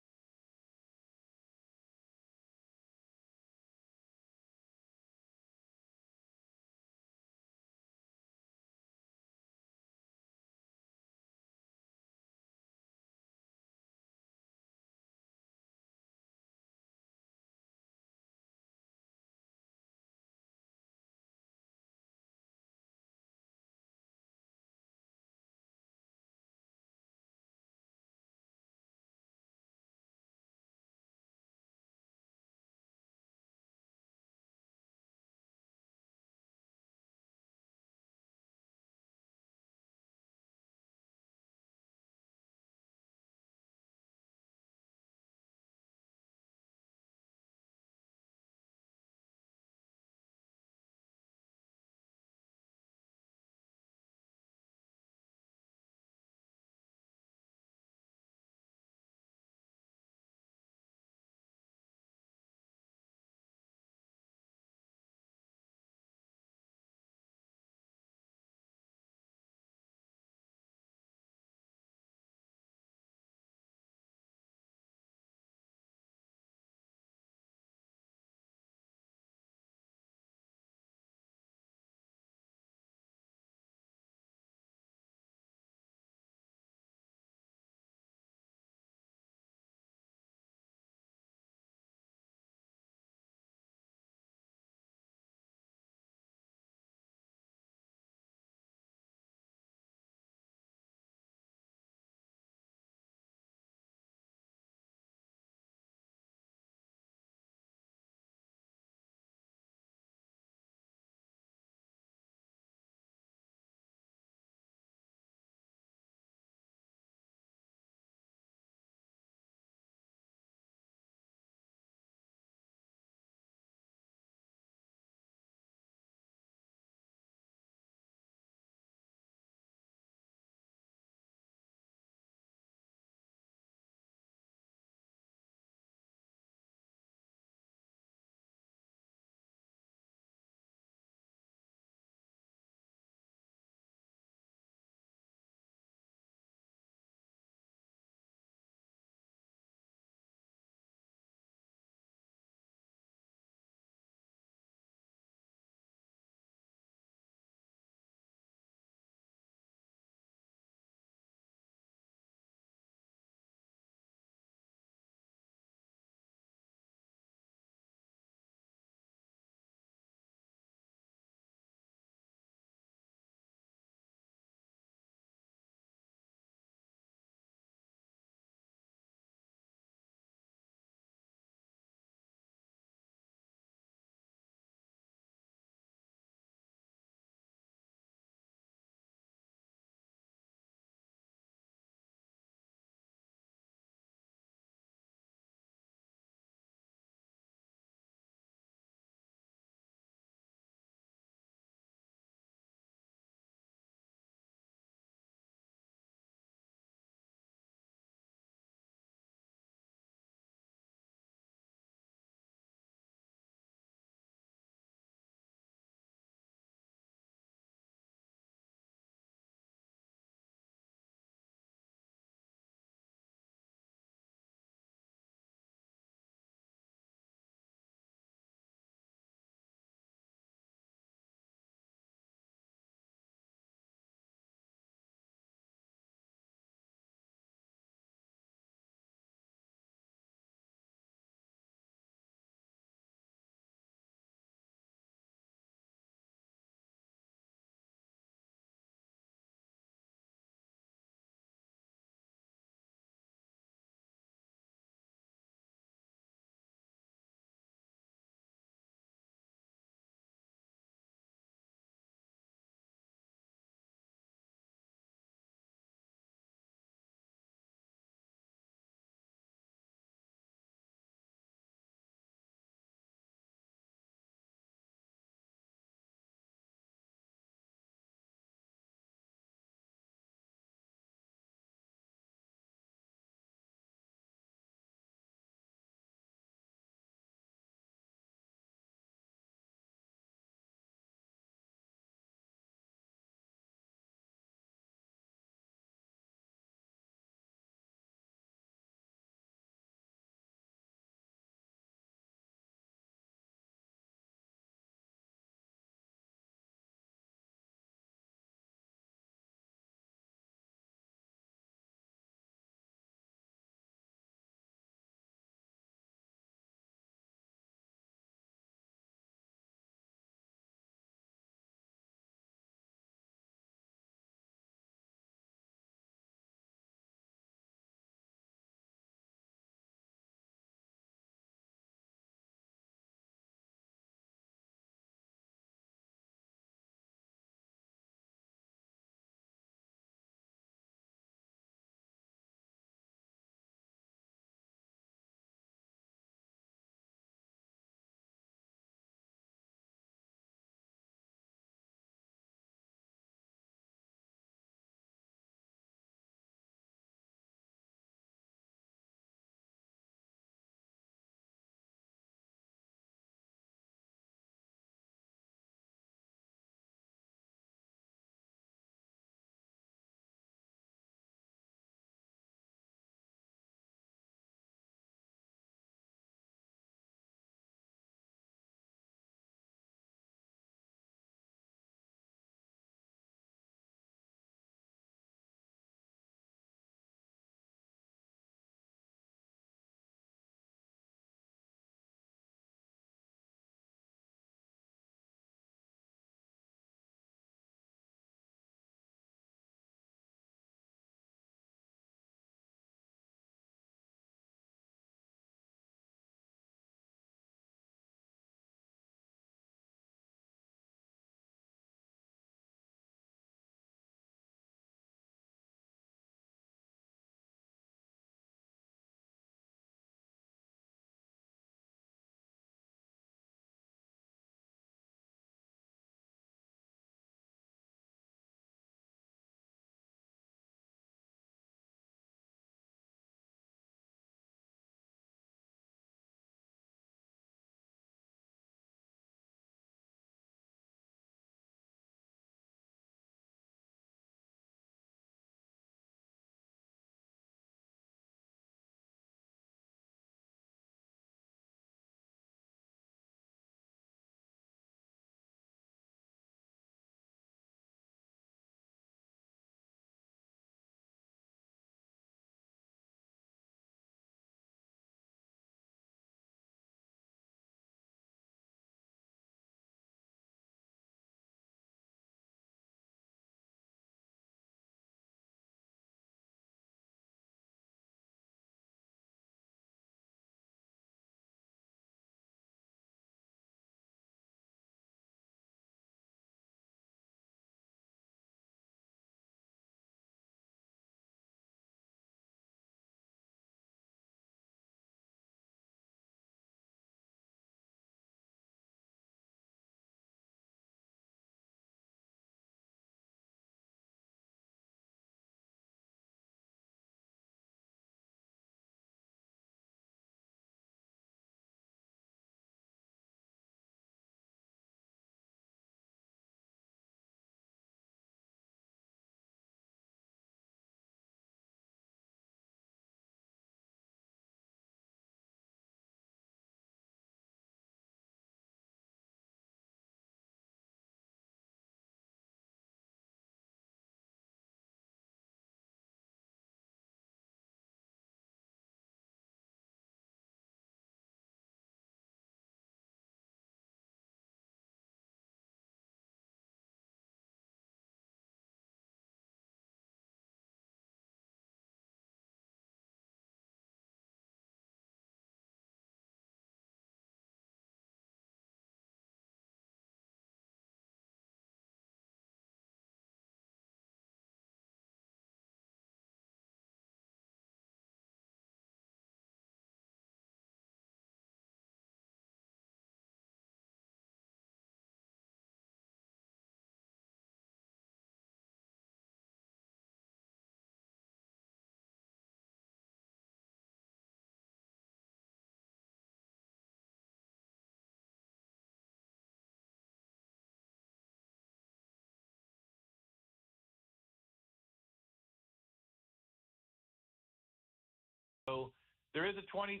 there is a $22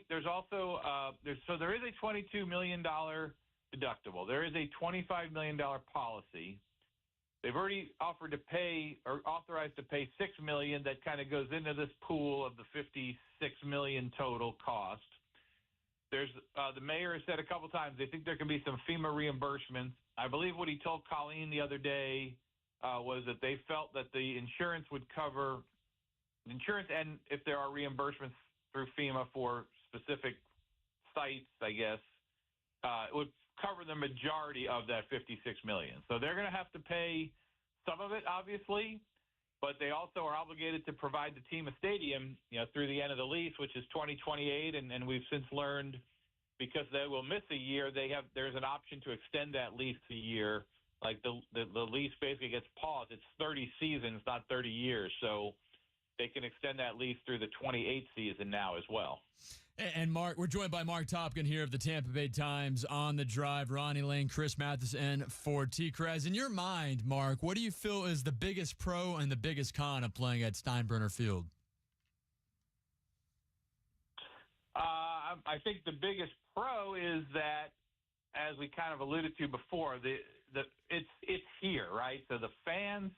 million deductible. There is a $25 million policy. They've already offered to pay or authorized to pay $6 million. That kind of goes into this pool of the $56 million total cost. There's the mayor has said a couple times they think there can be some FEMA reimbursements. I believe what he told Colleen the other day was that they felt that the insurance would cover insurance, and if there are reimbursements through FEMA for specific sites, I guess, it would cover the majority of that $56 million. So they're going to have to pay some of it, obviously, but they also are obligated to provide the team a stadium, through the end of the lease, which is 2028, and we've since learned because they will miss a year, there's an option to extend that lease a year. Like the lease basically gets paused. It's 30 seasons, not 30 years, so they can extend that lease through the 28th season now as well. And Mark, we're joined by Mark Topkin here of the Tampa Bay Times on the Drive. Ronnie Lane, Chris Matheson for T-Krez. In your mind, Mark, what do you feel is the biggest pro and the biggest con of playing at Steinbrenner Field? I think the biggest pro is that, as we kind of alluded to before, it's here, right? So the fans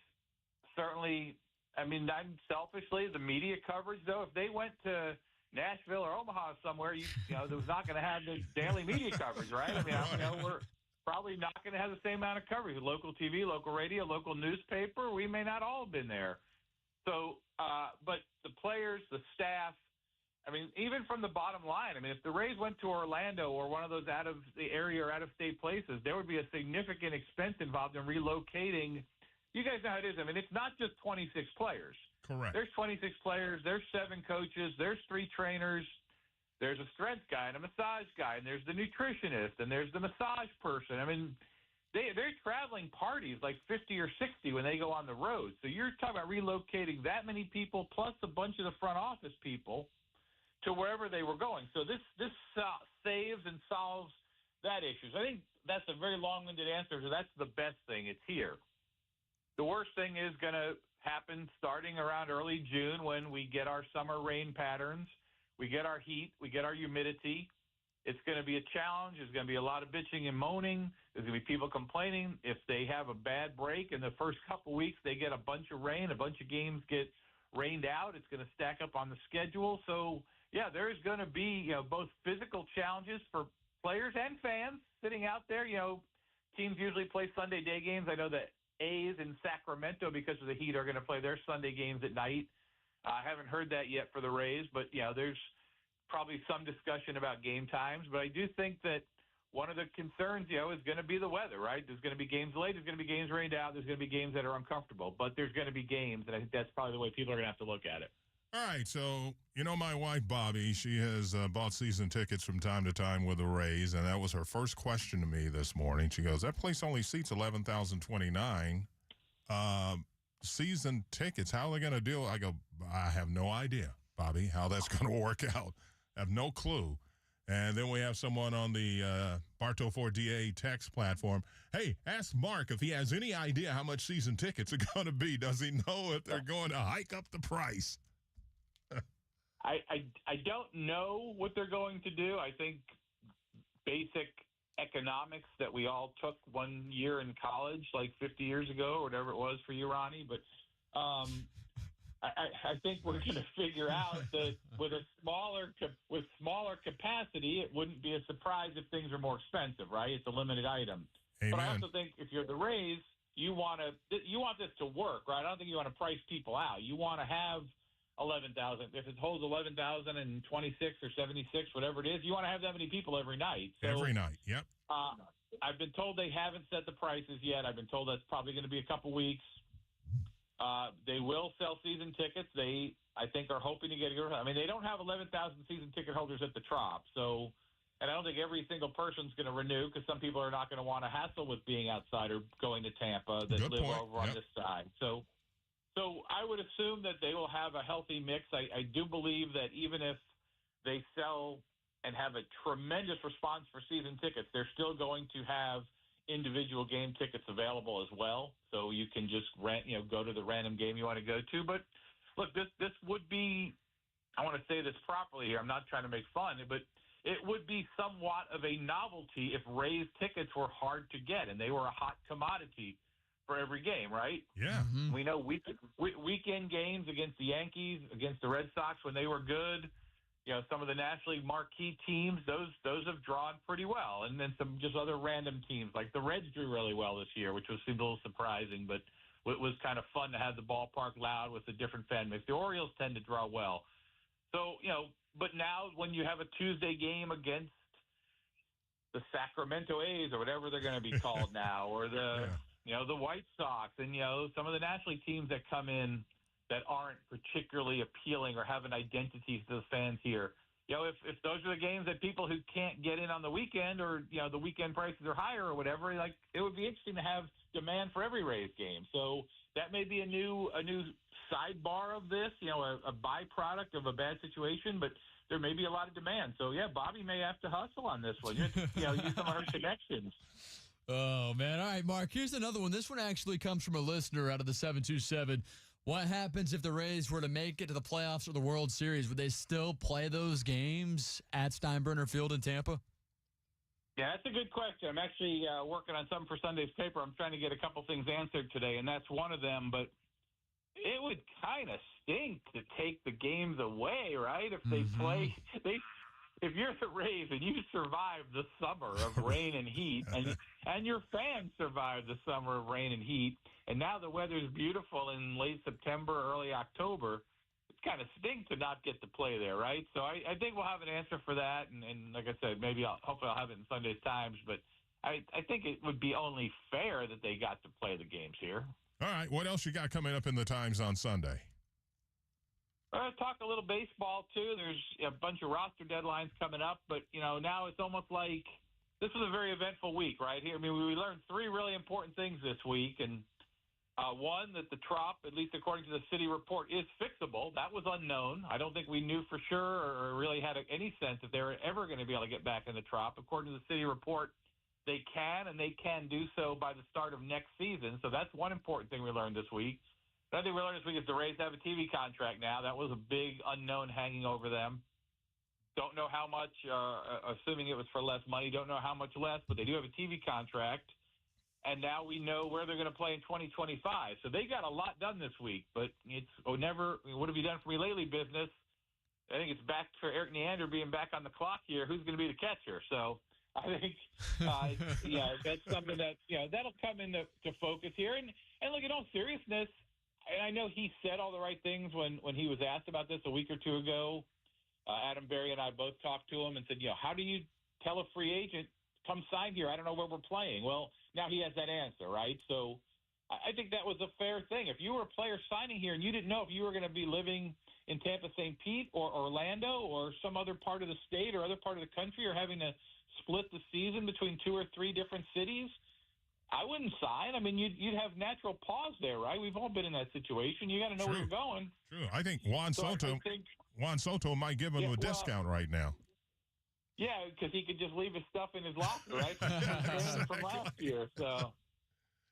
certainly. I mean, selfishly, the media coverage, though, if they went to Nashville or Omaha somewhere, there was not going to have the daily media coverage, right? I mean, we're probably not going to have the same amount of coverage. Local TV, local radio, local newspaper, we may not all have been there. So, but the players, the staff, I mean, even from the bottom line, I mean, if the Rays went to Orlando or one of those out of the area or out-of-state places, there would be a significant expense involved in relocating. You guys know how it is. I mean, it's not just 26 players. Correct. There's 26 players. There's 7 coaches. There's 3 trainers. There's a strength guy and a massage guy, and there's the nutritionist, and there's the massage person. I mean, they're traveling parties like 50 or 60 when they go on the road. So you're talking about relocating that many people plus a bunch of the front office people to wherever they were going. So this saves and solves that issue. So I think that's a very long-winded answer. So that's the best thing. It's here. The worst thing is going to happen starting around early June when we get our summer rain patterns, we get our heat, we get our humidity. It's going to be a challenge. There's going to be a lot of bitching and moaning. There's going to be people complaining. If they have a bad break in the first couple weeks, they get a bunch of rain, a bunch of games get rained out. It's going to stack up on the schedule. So, yeah, there's going to be, both physical challenges for players and fans sitting out there. Teams usually play Sunday day games. I know that A's in Sacramento, because of the heat, are going to play their Sunday games at night. I haven't heard that yet for the Rays, but there's probably some discussion about game times. But I do think that one of the concerns, is going to be the weather, right? There's going to be games late. There's going to be games rained out. There's going to be games that are uncomfortable. But there's going to be games, and I think that's probably the way people are going to have to look at it. All right, so my wife Bobby, she has bought season tickets from time to time with the Rays, and that was her first question to me this morning. She goes, "That place only seats 11,029. Season tickets, how are they going to deal?" I go, "I have no idea, Bobby, how that's going to work out. I have no clue." And then we have someone on the Bartow 4DA text platform. Hey, ask Mark if he has any idea how much season tickets are going to be. Does he know if they're going to hike up the price? I don't know what they're going to do. I think basic economics that we all took one year in college, like 50 years ago or whatever it was for you, Ronnie. But I think we're going to figure out that with smaller capacity, it wouldn't be a surprise if things are more expensive, right? It's a limited item. Amen. But I also think if you're the Rays, you want this to work, right? I don't think you want to price people out. You want to have 11,000. If it holds 11,026 or 76, whatever it is, you want to have that many people every night. So, every night, yep. I've been told they haven't set the prices yet. I've been told that's probably going to be a couple weeks. They will sell season tickets. They, I think, are hoping to get. I mean, they don't have 11,000 season ticket holders at the Trop, so. And I don't think every single person's going to renew because some people are not going to want to hassle with being outside or going to Tampa that live over on this side. So I would assume that they will have a healthy mix. I do believe that even if they sell and have a tremendous response for season tickets, they're still going to have individual game tickets available as well. So you can just go to the random game you want to go to. But look, this would be I want to say this properly here. I'm not trying to make fun, but it would be somewhat of a novelty if Rays tickets were hard to get and they were a hot commodity for every game, right? Yeah. We know weekend games against the Yankees, against the Red Sox when they were good, some of the National League marquee teams, those have drawn pretty well. And then some just other random teams, like the Reds drew really well this year, which seemed a little surprising, but it was kind of fun to have the ballpark loud with a different fan mix. The Orioles tend to draw well. So, but now when you have a Tuesday game against the Sacramento A's or whatever they're going to be called now, or the White Sox and, some of the National League teams that come in that aren't particularly appealing or have an identity to the fans here. If those are the games that people who can't get in on the weekend or, the weekend prices are higher or whatever, like it would be interesting to have demand for every Rays game. So that may be a new sidebar of this, a byproduct of a bad situation, but there may be a lot of demand. So, yeah, Bobby may have to hustle on this one, use some of her connections. Oh, man. All right, Mark, here's another one. This one actually comes from a listener out of the 727. What happens if the Rays were to make it to the playoffs or the World Series? Would they still play those games at Steinbrenner Field in Tampa? Yeah, that's a good question. I'm actually working on something for Sunday's paper. I'm trying to get a couple things answered today, and that's one of them. But it would kind of stink to take the games away, right? If they play, if you're the Rays and you survive the summer of rain and heat, and your fans survive the summer of rain and heat, and now the weather's beautiful in late September, early October, it's kind of stink to not get to play there, right? So I think we'll have an answer for that, and like I said, hopefully I'll have it in Sunday's Times, but I think it would be only fair that they got to play the games here. All right, what else you got coming up in the Times on Sunday? Talk a little baseball, too. There's a bunch of roster deadlines coming up, but, now it's almost like this was a very eventful week, right here. I mean, we learned three really important things this week, and one, that the Trop, at least according to the city report, is fixable. That was unknown. I don't think we knew for sure or really had any sense if they were ever going to be able to get back in the Trop. According to the city report, they can, and they can do so by the start of next season. So that's one important thing we learned this week. Another thing we learned this week is the Rays have a TV contract now. That was a big unknown hanging over them. Don't know how much, assuming it was for less money, don't know how much less, but they do have a TV contract. And now we know where they're going to play in 2025. So they got a lot done this week, but it's what have you done for me lately business. I think it's back for Eric Neander being back on the clock here. Who's going to be the catcher? So I think, that's something that, that'll come into focus here. And look, in all seriousness, and I know he said all the right things when he was asked about this a week or two ago. Adam Berry and I both talked to him and said, how do you tell a free agent, come sign here? I don't know where we're playing. Well, now he has that answer, right? So I think that was a fair thing. If you were a player signing here and you didn't know if you were going to be living in Tampa, St. Pete, or Orlando, or some other part of the state or other part of the country, or having to split the season between 2 or 3 different cities, I wouldn't sign. I mean, you'd have natural pause there, right? We've all been in that situation. You got to know where you're going. True. I think Juan Soto might give him a discount right now. Yeah, because he could just leave his stuff in his locker, right? From last year. So,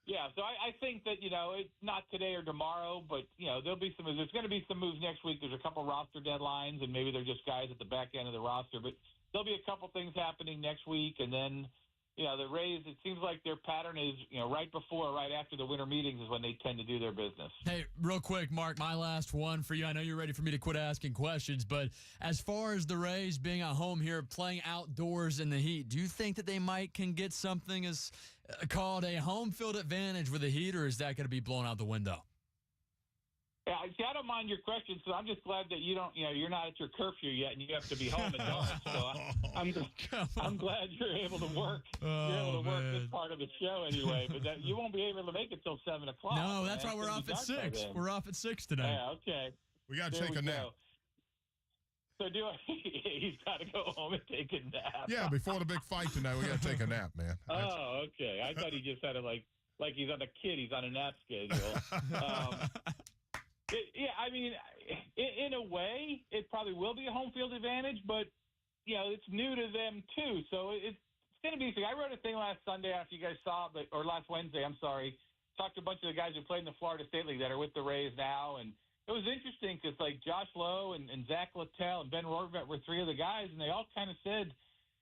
yeah. So I think that, it's not today or tomorrow, but, there's going to be some moves next week. There's a couple roster deadlines, and maybe they're just guys at the back end of the roster. But there'll be a couple things happening next week, and then the Rays, it seems like their pattern is, right before or right after the winter meetings is when they tend to do their business. Hey, real quick, Mark, my last one for you. I know you're ready for me to quit asking questions, but as far as the Rays being at home here, playing outdoors in the heat, do you think that they can get something as called a home field advantage with the heat, or is that going to be blown out the window? Yeah, see, I don't mind your question, so I'm just glad that you don't, you're not at your curfew yet and you have to be home at dark. So I'm glad you're able to work. Work this part of the show anyway, but you won't be able to make it till 7 o'clock. No, that's why we're off at 6. We're off at 6 tonight. Yeah, okay. We got to take a nap. So he's got to go home and take a nap. Yeah, before the big fight tonight, we got to take a nap, man. Oh, okay. I thought he just had like he's on a kid. He's on a nap schedule. Yeah, I mean, in a way, it probably will be a home field advantage, but, it's new to them, too. So it's going to be – I wrote a thing last Sunday after you guys saw it, or last Wednesday, I'm sorry. Talked to a bunch of the guys who played in the Florida State League that are with the Rays now, and it was interesting because, like, Josh Lowe and Zach Littell and Ben Rorvet were three of the guys, and they all kind of said,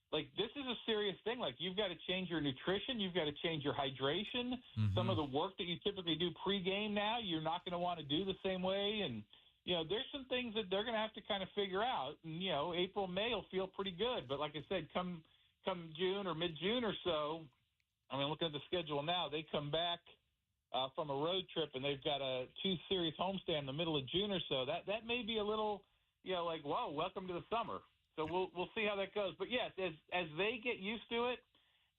like, this is a serious thing. Like, you've got to change your nutrition. You've got to change your hydration. Some of the work that you typically do pregame now, you're not going to want to do the same way. And, you know, there's some things that they're going to have to kind of figure out. And, you know, April, May will feel pretty good. But like I said, come June or mid-June or so, I mean, looking at the schedule now, they come back from a road trip, and they've got a 2-series homestand in the middle of June or so. That may be a little, you know, like, whoa, welcome to the summer. So we'll see how that goes. But, yes, as they get used to it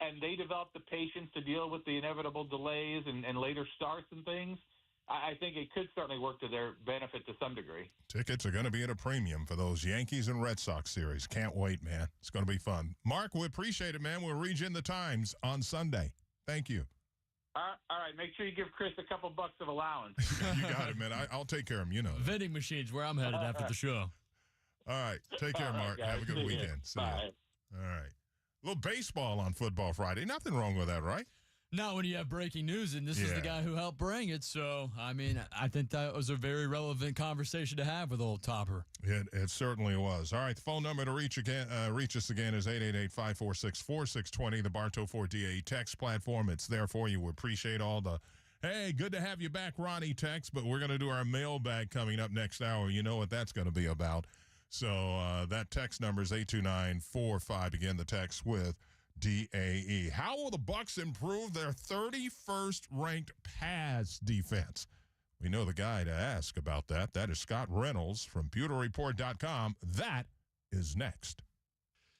and they develop the patience to deal with the inevitable delays and later starts and things, I think it could certainly work to their benefit to some degree. Tickets are going to be at a premium for those Yankees and Red Sox series. Can't wait, man. It's going to be fun. Mark, we appreciate it, man. We'll read you in the Times on Sunday. Thank you. All right. Make sure you give Chris a couple bucks of allowance. You got it, man. I'll take care of him. You know that. Vending machines where I'm headed after the show. All right. Take care, Mark. Have a good weekend. See Bye. ya. All right. A little baseball on Football Friday. Nothing wrong with that, right? Not when you have breaking news, and this is the guy who helped bring it. So, I mean, I think that was a very relevant conversation to have with old Topper. It certainly was. All right, the phone number to reach us again is 888-546-4620, the Bartow Ford DAE text platform. It's there for you. We appreciate all the, hey, good to have you back, Ronnie text, but we're going to do our mailbag coming up next hour. You know what that's going to be about. So that text number is 82945. Again, the text with DAE. How will the Bucs improve their 31st ranked pass defense? We know the guy to ask about that. That is Scott Reynolds from PewterReport.com. That is next.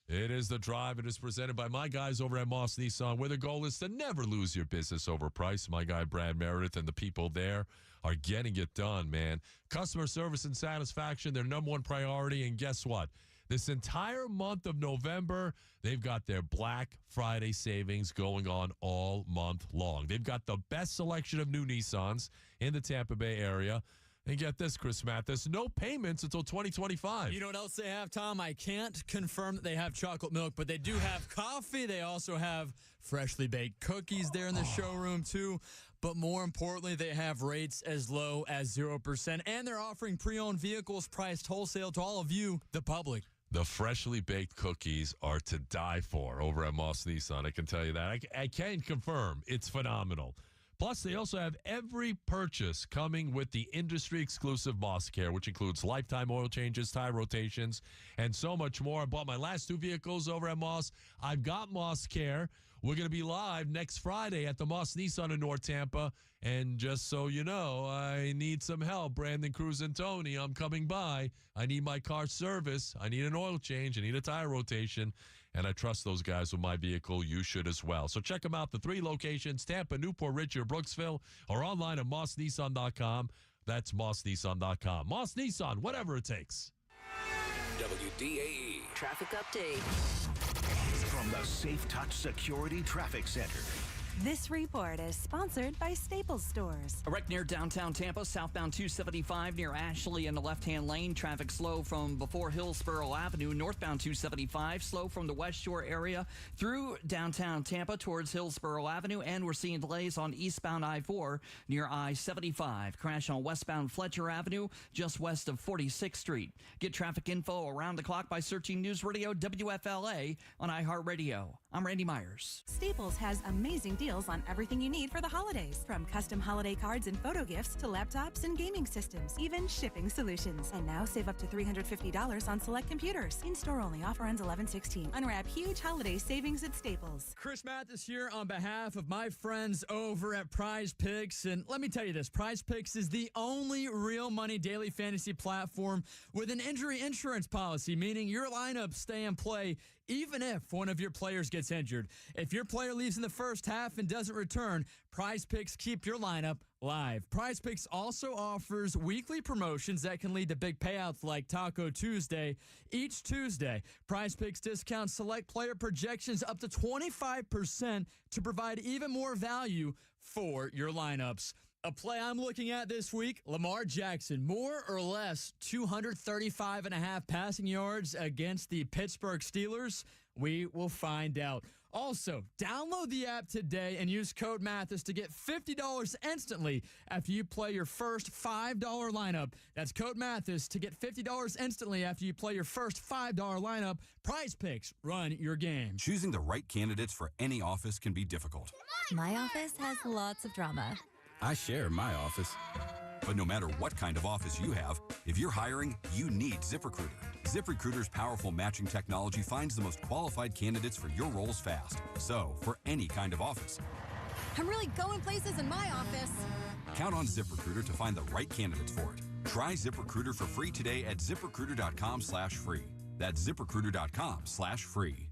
It is The Drive. It is presented by my guys over at Moss Nissan, where the goal is to never lose your business over price. My guy Brad Meredith and the people there are getting it done, man. Customer service and satisfaction, their number one priority. And guess what? This entire month of November, they've got their Black Friday savings going on all month long. They've got the best selection of new Nissans in the Tampa Bay area. And get this, Chris Mathis, no payments until 2025. You know what else they have, Tom? I can't confirm that they have chocolate milk, but they do have coffee. They also have freshly baked cookies there in the showroom, too. But more importantly, they have rates as low as 0%. And they're offering pre-owned vehicles priced wholesale to all of you, the public. The freshly baked cookies are to die for over at Moss Nissan. I can tell you that. I can confirm it's phenomenal. Plus, they also have every purchase coming with the industry-exclusive Moss Care, which includes lifetime oil changes, tire rotations, and so much more. I bought my last two vehicles over at Moss. I've got Moss Care. We're going to be live next Friday at the Moss Nissan in North Tampa. And just so you know, I need some help. Brandon Cruz and Tony, I'm coming by. I need my car service. I need an oil change. I need a tire rotation. And I trust those guys with my vehicle. You should as well. So check them out. The 3 locations, Tampa, Newport Ridge, or Brooksville, or online at mossnissan.com. That's mossnissan.com. Moss Nissan, whatever it takes. WDAE Traffic update. From the Safe Touch Security Traffic Center. This report is sponsored by Staples Stores. A wreck near downtown Tampa, southbound 275 near Ashley in the left-hand lane. Traffic slow from before Hillsborough Avenue. Northbound 275 slow from the West Shore area through downtown Tampa towards Hillsborough Avenue. And we're seeing delays on eastbound I-4 near I-75. Crash on westbound Fletcher Avenue just west of 46th Street. Get traffic info around the clock by searching News Radio WFLA on iHeartRadio. I'm Randy Myers. Staples has amazing deals on everything you need for the holidays, from custom holiday cards and photo gifts to laptops and gaming systems, even shipping solutions. And now save up to $350 on select computers. In-store only. Offer ends 11/16. Unwrap huge holiday savings at Staples. Chris Mathis here on behalf of my friends over at Prize Picks. And let me tell you this, Prize Picks is the only real money daily fantasy platform with an injury insurance policy, meaning your lineups stay in play even if one of your players gets injured. If your player leaves in the first half and doesn't return, Prize Picks keep your lineup live. Prize Picks also offers weekly promotions that can lead to big payouts like Taco Tuesday. Each Tuesday, Prize Picks discounts select player projections up to 25% to provide even more value for your lineups. A play I'm looking at this week, Lamar Jackson, more or less 235.5 passing yards against the Pittsburgh Steelers. We will find out. Also, download the app today and use code Mathis to get $50 instantly after you play your first $5 lineup. That's code Mathis to get $50 instantly after you play your first $5 lineup. Prize Picks, run your game. Choosing the right candidates for any office can be difficult. My office has lots of drama. I share my office. But no matter what kind of office you have, if you're hiring, you need ZipRecruiter. ZipRecruiter's powerful matching technology finds the most qualified candidates for your roles fast. So, for any kind of office, I'm really going places in my office. count on ZipRecruiter to find the right candidates for it. Try ZipRecruiter for free today at ZipRecruiter.com/free. That's ZipRecruiter.com/free.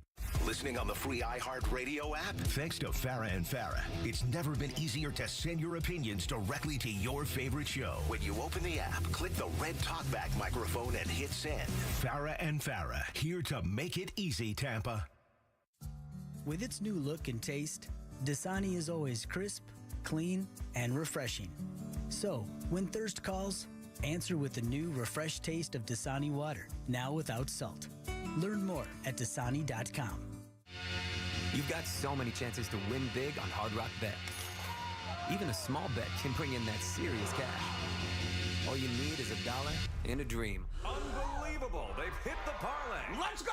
Listening on the free iHeartRadio app? Thanks to Farah and Farah, it's never been easier to send your opinions directly to your favorite show. When you open the app, click the red talkback microphone and hit send. Farah and Farah, here to make it easy, Tampa. With its new look and taste, Dasani is always crisp, clean, and refreshing. So, when thirst calls, answer with the new refreshed taste of Dasani water, now without salt. Learn more at Dasani.com. You've got so many chances to win big on Hard Rock Bet. Even a small bet can bring in that serious cash. All you need is $1 and a dream. Unbelievable. They've hit the parlay. Let's go!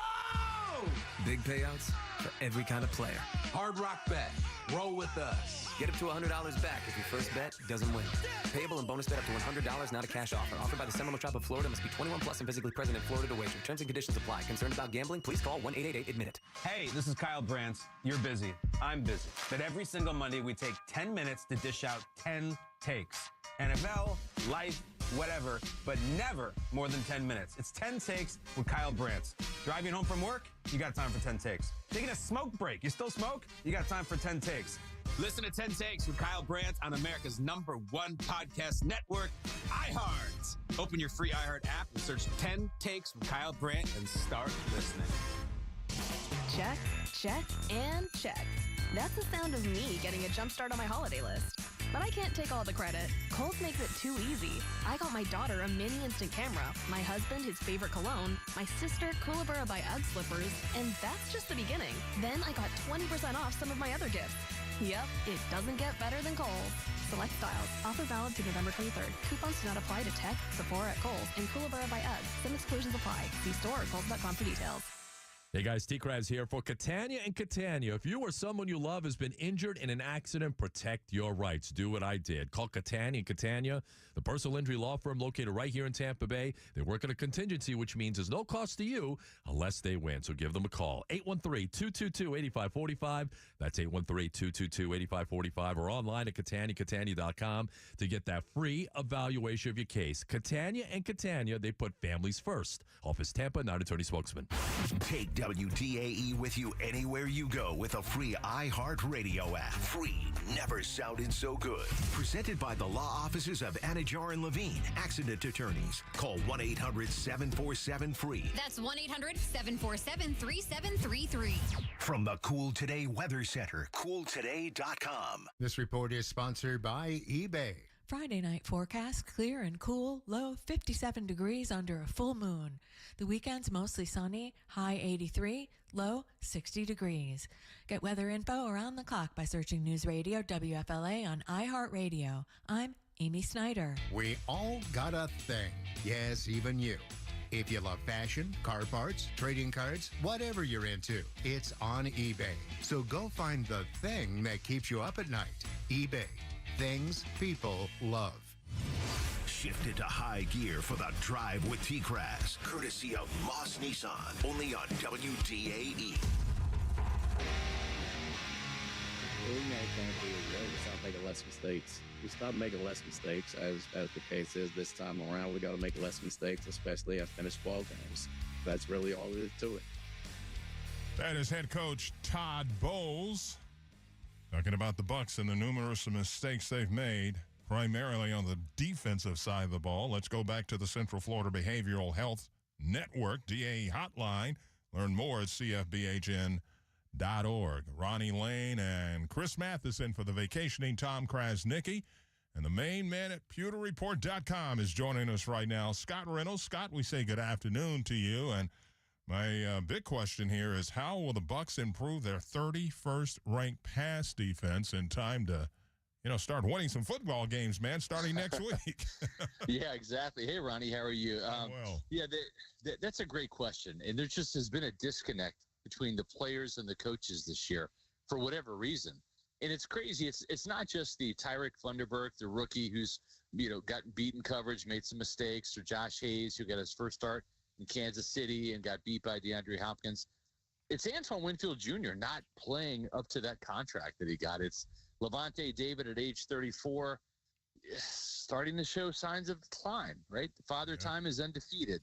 Big payouts for every kind of player. Hard Rock Bet. Roll with us. Get up to $100 back if your first bet doesn't win. Payable and bonus bet up to $100, not a cash offer. Offered by the Seminole Tribe of Florida. Must be 21 plus and physically present in Florida to wager. Terms and conditions apply. Concerned about gambling? Please call 1-888-ADMIT-IT. Hey, this is Kyle Brandt. You're busy. I'm busy. But every single Monday, we take 10 minutes to dish out 10 takes. NFL, life, whatever, but never more than 10 minutes. It's 10 takes with Kyle Brandt. Driving home from work? You got time for 10 takes. Taking a smoke break? You still smoke? You got time for 10 takes. Listen to 10 Takes with Kyle Brandt on America's #1 podcast network, iHeart. Open your free iHeart app and search 10 Takes with Kyle Brandt and start listening. Check, check, and check. That's the sound of me getting a jump start on my holiday list. But I can't take all the credit. Kohl's makes it too easy. I got my daughter a mini instant camera, my husband his favorite cologne, my sister Kookaburra by UGG slippers, and that's just the beginning. Then I got 20% off some of my other gifts. Yep, it doesn't get better than Kohl's. Select styles. Offer valid to November 23rd. Coupons do not apply to Tech, Sephora at Kohl's, and Kookaburra by UGG. Some exclusions apply. See store or Kohl's.com for details. Hey guys, T-Kraz here for Catania and Catania. If you or someone you love has been injured in an accident, protect your rights. Do what I did. Call Catania and Catania, the personal injury law firm located right here in Tampa Bay. They work on a contingency, which means there's no cost to you unless they win. So give them a call. 813-222-8545. That's 813-222-8545 or online at CataniaCatania.com to get that free evaluation of your case. Catania and Catania, they put families first. Office Tampa, not attorney spokesman. Take WDAE with you anywhere you go with a free iHeartRadio app. Free never sounded so good. Presented by the law offices of Anajar and Levine, accident attorneys. Call 1-800-747-FREE. That's 1-800-747-3733. From the Cool Today Weather Center, cooltoday.com. This report is sponsored by eBay. Friday night forecast, clear and cool, low 57 degrees under a full moon. The weekend's mostly sunny, high 83, low 60 degrees. Get weather info around the clock by searching News Radio WFLA on iHeartRadio. I'm Amy Snyder. We all got a thing. Yes, even you. If you love fashion, car parts, trading cards, whatever you're into, it's on eBay. So go find the thing that keeps you up at night. eBay. Things people love. Shift into high gear for the Drive with T-Kraz, courtesy of Moss Nissan, only on WDAE. We stop making less mistakes. We stop making less mistakes, as the case is this time around. We got to make less mistakes, especially at finished ball games. That's really all there is to it. That is head coach Todd Bowles talking about the Bucs and the numerous mistakes they've made, primarily on the defensive side of the ball. Let's go back to the Central Florida Behavioral Health Network, DAE hotline. Learn more at cfbhn.org. Ronnie Lane and Chris Matheson for the vacationing Tom Krasnicki. And the main man at pewterreport.com is joining us right now, Scott Reynolds. Scott, we say good afternoon to you. And My big question here is, how will the Bucs improve their 31st ranked pass defense in time to, start winning some football games, man, starting next week? Yeah, exactly. Hey, Ronnie, how are you? Well. Yeah, that's a great question. And there just has been a disconnect between the players and the coaches this year for whatever reason. And it's crazy. It's not just the Tyreek Thunderberg, the rookie who's, got beaten coverage, made some mistakes, or Josh Hayes, who got his first start in Kansas City and got beat by DeAndre Hopkins. It's Antoine Winfield Jr. not playing up to that contract that he got. It's Lavonte David at age 34, starting to show signs of decline, right? The Father Time is undefeated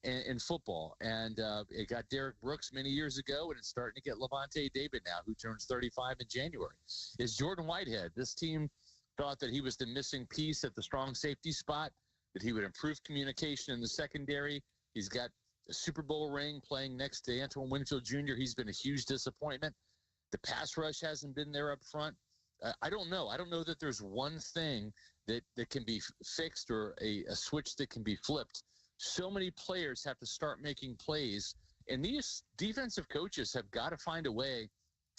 in football. And it got Derek Brooks many years ago, and it's starting to get Lavonte David now, who turns 35 in January. Is Jordan Whitehead. This team thought that he was the missing piece at the strong safety spot, that he would improve communication in the secondary. He's got a Super Bowl ring playing next to Antoine Winfield Jr. He's been a huge disappointment. The pass rush hasn't been there up front. I don't know. I don't know that there's one thing that can be fixed or a switch that can be flipped. So many players have to start making plays, and these defensive coaches have got to find a way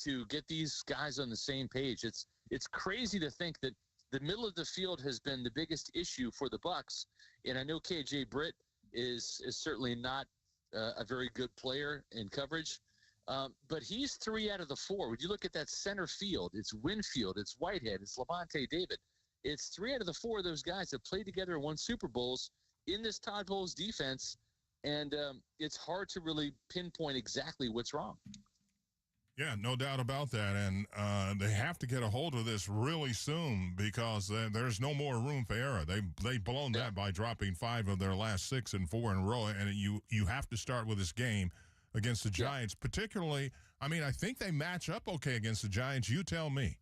to get these guys on the same page. It's crazy to think that the middle of the field has been the biggest issue for the Bucs, and I know KJ Britt is certainly not a very good player in coverage, but he's 3 out of the 4. When you look at that center field, it's Winfield, it's Whitehead, it's Lavonte David. It's 3 out of the 4 of those guys that played together and won Super Bowls in this Todd Bowles defense, and it's hard to really pinpoint exactly what's wrong. Yeah, no doubt about that, and they have to get a hold of this really soon because there's no more room for error. They've blown that by dropping 5 of their last 6 and 4 in a row, and you have to start with this game against the Giants, particularly. I mean, I think they match up okay against the Giants. You tell me.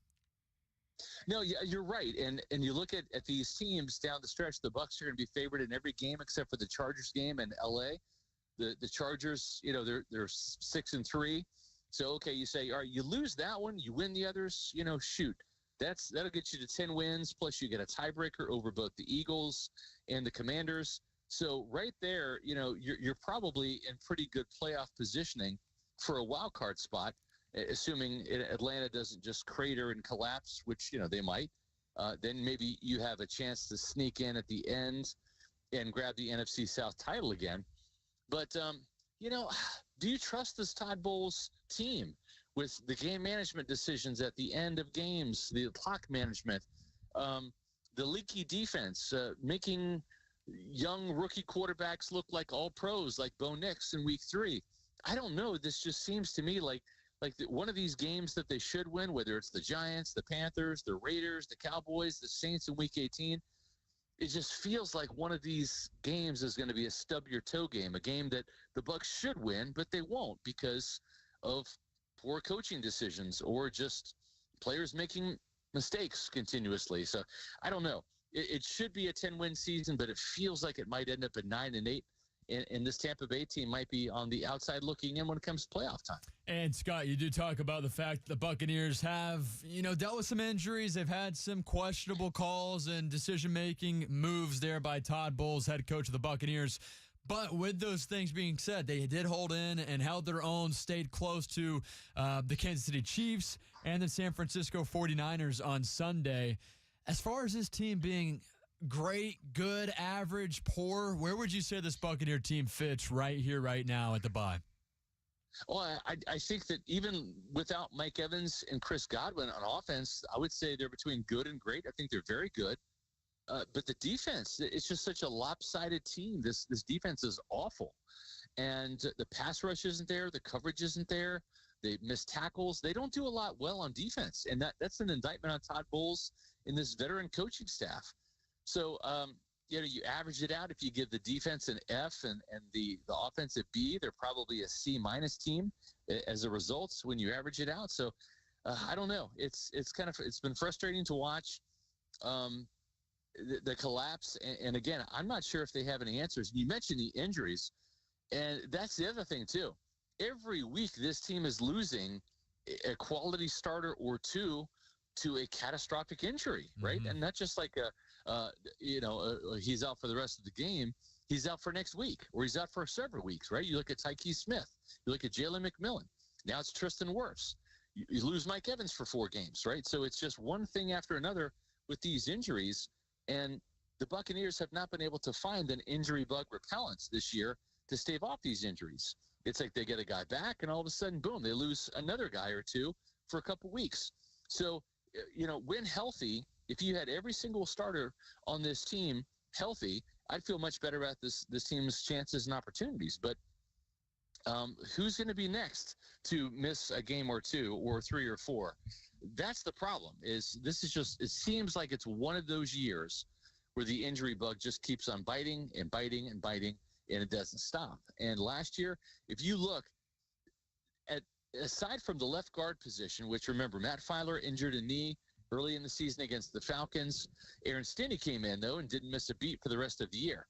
No, yeah, you're right, and you look at these teams down the stretch. The Bucs are going to be favored in every game except for the Chargers game in L.A. The Chargers, they're 6-3. So, okay, you say, all right, you lose that one, you win the others, shoot. That'll get you to 10 wins, plus you get a tiebreaker over both the Eagles and the Commanders. So right there, you're probably in pretty good playoff positioning for a wild card spot, assuming Atlanta doesn't just crater and collapse, which, they might. Then maybe you have a chance to sneak in at the end and grab the NFC South title again. But, do you trust this Todd Bowles team with the game management decisions at the end of games, the clock management, the leaky defense, making young rookie quarterbacks look like all pros, like Bo Nix in week 3? I don't know. This just seems to me like one of these games that they should win, whether it's the Giants, the Panthers, the Raiders, the Cowboys, the Saints in week 18. It just feels like one of these games is going to be a stub-your-toe game, a game that the Bucs should win, but they won't because of poor coaching decisions or just players making mistakes continuously. So I don't know. It should be a 10-win season, but it feels like it might end up at 9-8. And this Tampa Bay team might be on the outside looking in when it comes to playoff time. And, Scott, you do talk about the fact that the Buccaneers have, dealt with some injuries. They've had some questionable calls and decision-making moves there by Todd Bowles, head coach of the Buccaneers. But with those things being said, they did hold in and held their own, stayed close to the Kansas City Chiefs and the San Francisco 49ers on Sunday. As far as this team being great, good, average, poor, where would you say this Buccaneer team fits right here, right now at the bye? Well, I think that even without Mike Evans and Chris Godwin on offense, I would say they're between good and great. I think they're very good. But the defense, it's just such a lopsided team. This defense is awful. And the pass rush isn't there. The coverage isn't there. They miss tackles. They don't do a lot well on defense. And that's an indictment on Todd Bowles and this veteran coaching staff. So, you average it out. If you give the defense an F and the offense a B, they're probably a C- team as a result when you average it out. So, I don't know. It's been frustrating to watch the collapse. And again, I'm not sure if they have any answers. You mentioned the injuries, and that's the other thing too. Every week, this team is losing a quality starter or two to a catastrophic injury, right? And not just like he's out for the rest of the game. he's out for next week, or he's out for several weeks, right? You look at Tyke Smith. You look at Jalen McMillan. Now it's Tristan Wirfs. You lose Mike Evans for 4 games, right? So it's just one thing after another with these injuries, and the Buccaneers have not been able to find an injury bug repellent this year to stave off these injuries. It's like they get a guy back, and all of a sudden, boom, they lose another guy or two for a couple weeks. So, when healthy, if you had every single starter on this team healthy, I'd feel much better about this team's chances and opportunities. But who's going to be next to miss a game or 2 or 3 or 4? That's the problem. It seems like it's one of those years where the injury bug just keeps on biting and biting and biting, and it doesn't stop. And last year, if you look at, aside from the left guard position, which, remember, Matt Filer injured a knee early in the season against the Falcons. Aaron Stinney came in, though, and didn't miss a beat for the rest of the year.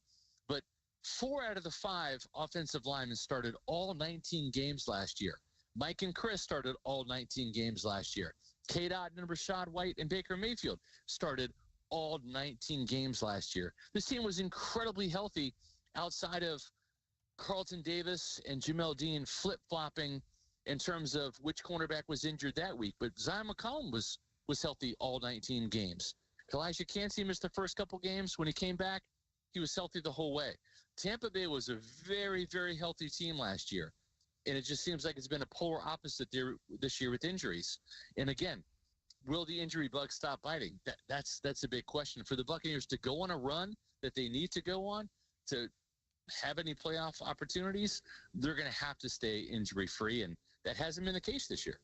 But 4 out of the 5 offensive linemen started all 19 games last year. Mike and Chris started all 19 games last year. Cade Otton and Rashad White and Baker Mayfield started all 19 games last year. This team was incredibly healthy outside of Carlton Davis and Jamel Dean flip-flopping in terms of which cornerback was injured that week. But Zion McCollum was healthy all 19 games. Elijah Cansey missed the first couple games. When he came back, he was healthy the whole way. Tampa Bay was a very, very healthy team last year. And it just seems like it's been a polar opposite there this year with injuries. And again, will the injury bug stop biting? That's a big question. For the Buccaneers to go on a run that they need to go on to have any playoff opportunities, they're going to have to stay injury-free, and that hasn't been the case this year.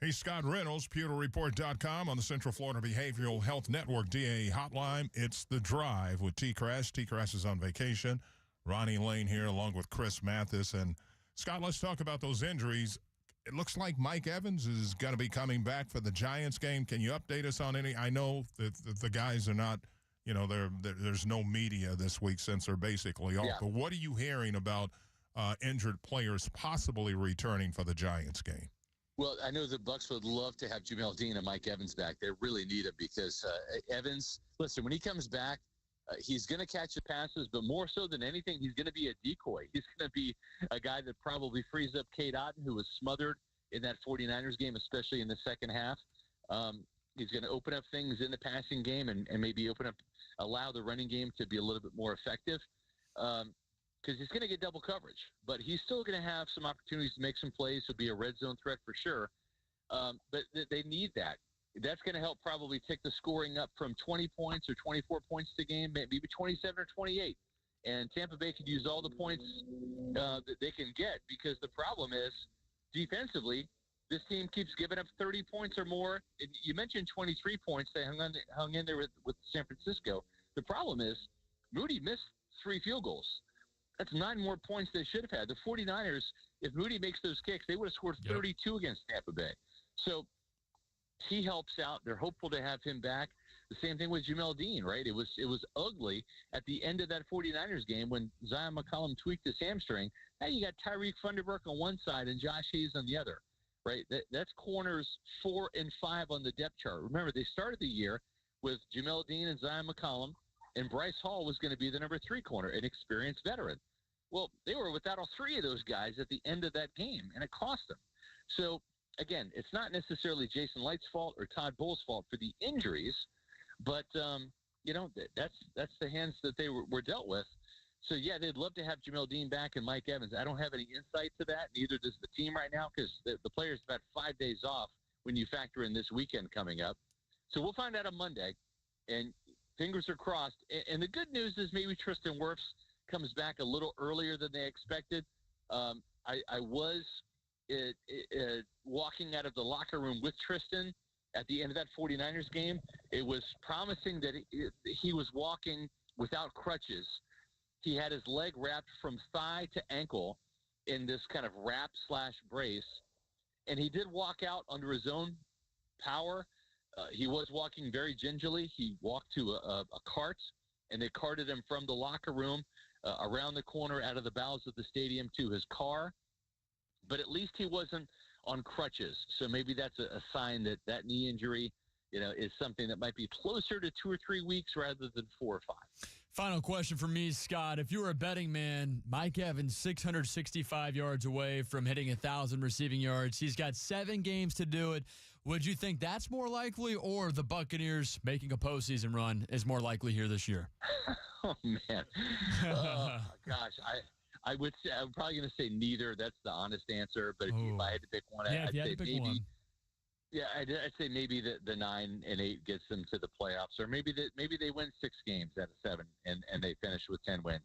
Hey, Scott Reynolds, PewterReport.com on the Central Florida Behavioral Health Network DA hotline. It's The Drive with T. Crass. T. Crass is on vacation. Ronnie Lane here along with Chris Mathis. And, Scott, let's talk about those injuries. It looks like Mike Evans is going to be coming back for the Giants game. Can you update us on any? I know that the guys are not, there's no media this week since they're basically off. Yeah. But what are you hearing about injured players possibly returning for the Giants game? Well, I know the Bucs would love to have Jamel Dean and Mike Evans back. They really need him because Evans, listen, when he comes back, he's going to catch the passes, but more so than anything, he's going to be a decoy. He's going to be a guy that probably frees up Cade Otton, who was smothered in that 49ers game, especially in the second half. He's going to open up things in the passing game and maybe allow the running game to be a little bit more effective because he's going to get double coverage. But he's still going to have some opportunities to make some plays. He'll be a red zone threat for sure. But they need that. That's going to help probably take the scoring up from 20 points or 24 points to game, maybe 27 or 28. And Tampa Bay could use all the points that they can get because the problem is defensively, this team keeps giving up 30 points or more. You mentioned 23 points. They hung in there with San Francisco. The problem is Moody missed 3 field goals. That's 9 more points they should have had. The 49ers, if Moody makes those kicks, they would have scored 32 against Tampa Bay. So he helps out. They're hopeful to have him back. The same thing with Jamel Dean, right? It was ugly at the end of that 49ers game when Zion McCollum tweaked his hamstring. Now you got Tyreek Thunderberg on one side and Josh Hayes on the other, right? That's corners 4 and 5 on the depth chart. Remember, they started the year with Jamel Dean and Zion McCollum, and Bryce Hall was going to be the number 3 corner, an experienced veteran. Well, they were without all 3 of those guys at the end of that game, and it cost them. So, again, it's not necessarily Jason Light's fault or Todd Bowles' fault for the injuries, but, that's the hands that they were dealt with. So, yeah, they'd love to have Jamel Dean back and Mike Evans. I don't have any insight to that. Neither does the team right now because the players have had 5 days off when you factor in this weekend coming up. So we'll find out on Monday, and fingers are crossed. And the good news is maybe Tristan Wirfs comes back a little earlier than they expected. I was walking out of the locker room with Tristan at the end of that 49ers game. It was promising that he was walking without crutches. He had his leg wrapped from thigh to ankle in this kind of wrap/brace, and he did walk out under his own power. He was walking very gingerly. He walked to a cart, and they carted him from the locker room around the corner out of the bowels of the stadium to his car. But at least he wasn't on crutches. So maybe that's a sign that knee injury, is something that might be closer to 2 or 3 weeks rather than 4 or 5. Final question for me, Scott. If you were a betting man, Mike Evans 665 yards away from hitting 1,000 receiving yards. He's got 7 games to do it. Would you think that's more likely, or the Buccaneers making a postseason run is more likely here this year? Oh, man. Oh, gosh. I would say, I'm probably going to say neither. That's the honest answer. But if I had to pick one, I'd say maybe. One. Yeah, I'd say maybe the 9 and 8 gets them to the playoffs, or maybe they win 6 games out of 7 and they finish with 10 wins.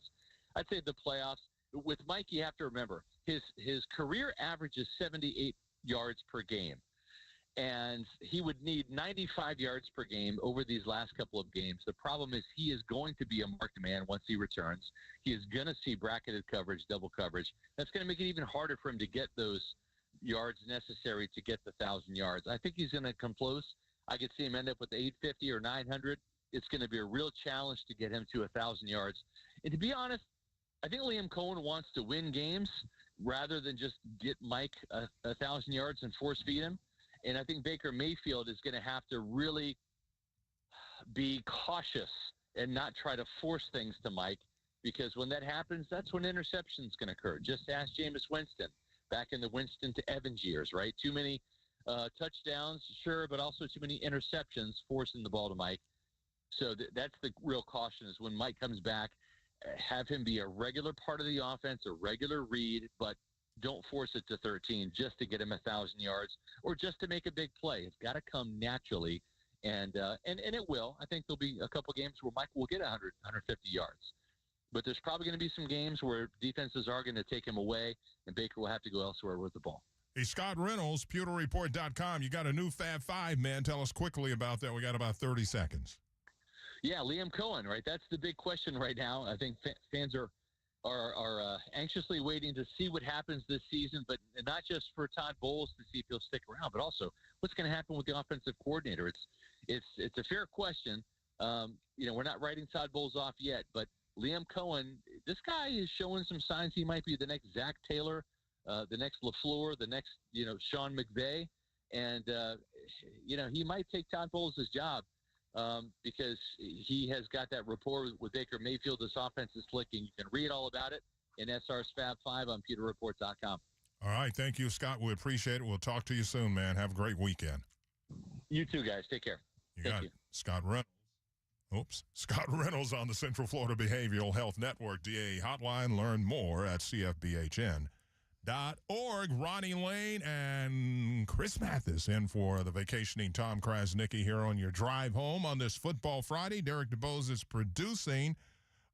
I'd say the playoffs. With Mike, you have to remember his career average is 78 yards per game, and he would need 95 yards per game over these last couple of games. The problem is he is going to be a marked man once he returns. He is going to see bracketed coverage, double coverage. That's going to make it even harder for him to get those yards necessary to get the 1,000 yards. I think he's going to come close. I could see him end up with 850 or 900. It's going to be a real challenge to get him to 1,000 yards. And to be honest, I think Liam Cohen wants to win games rather than just get Mike 1,000 yards and force feed him. And I think Baker Mayfield is going to have to really be cautious and not try to force things to Mike, because when that happens, that's when interception's going to occur. Just ask Jameis Winston back in the Winston to Evans years, right? Too many touchdowns, sure, but also too many interceptions forcing the ball to Mike. So that's the real caution, is when Mike comes back, have him be a regular part of the offense, a regular read, but don't force it to 13 just to get him 1,000 yards or just to make a big play. It's got to come naturally, and it will. I think there'll be a couple games where Mike will get 100, 150 yards. But there's probably going to be some games where defenses are going to take him away, and Baker will have to go elsewhere with the ball. Hey, Scott Reynolds, PewterReport.com. You got a new Fab Five, man. Tell us quickly about that. We got about 30 seconds. Yeah, Liam Cohen, right? That's the big question right now. I think fans are anxiously waiting to see what happens this season, but not just for Todd Bowles to see if he'll stick around, but also what's going to happen with the offensive coordinator. It's a fair question. We're not writing Todd Bowles off yet, but Liam Cohen, this guy is showing some signs he might be the next Zach Taylor, the next LaFleur, the next, Sean McVay. And, he might take Todd Bowles' job because he has got that rapport with Baker Mayfield. This offense is clicking. You can read all about it in SR's Fab 5 on PewterReport.com. All right. Thank you, Scott. We appreciate it. We'll talk to you soon, man. Have a great weekend. You too, guys. Take care. Thank you. Scott Reynolds. Scott Reynolds on the Central Florida Behavioral Health Network DA hotline. Learn more at cfbhn.org. Ronnie Lane and Chris Mathis in for the vacationing Tom Krasnicki here on your drive home on this Football Friday. Derek DeBose is producing.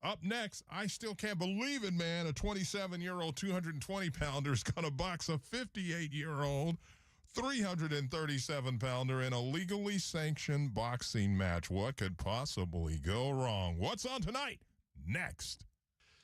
Up next, I still can't believe it, man. A 27-year-old 220-pounder is going to box a 58-year-old 337-pounder in a legally sanctioned boxing match. What could possibly go wrong? What's on tonight? Next.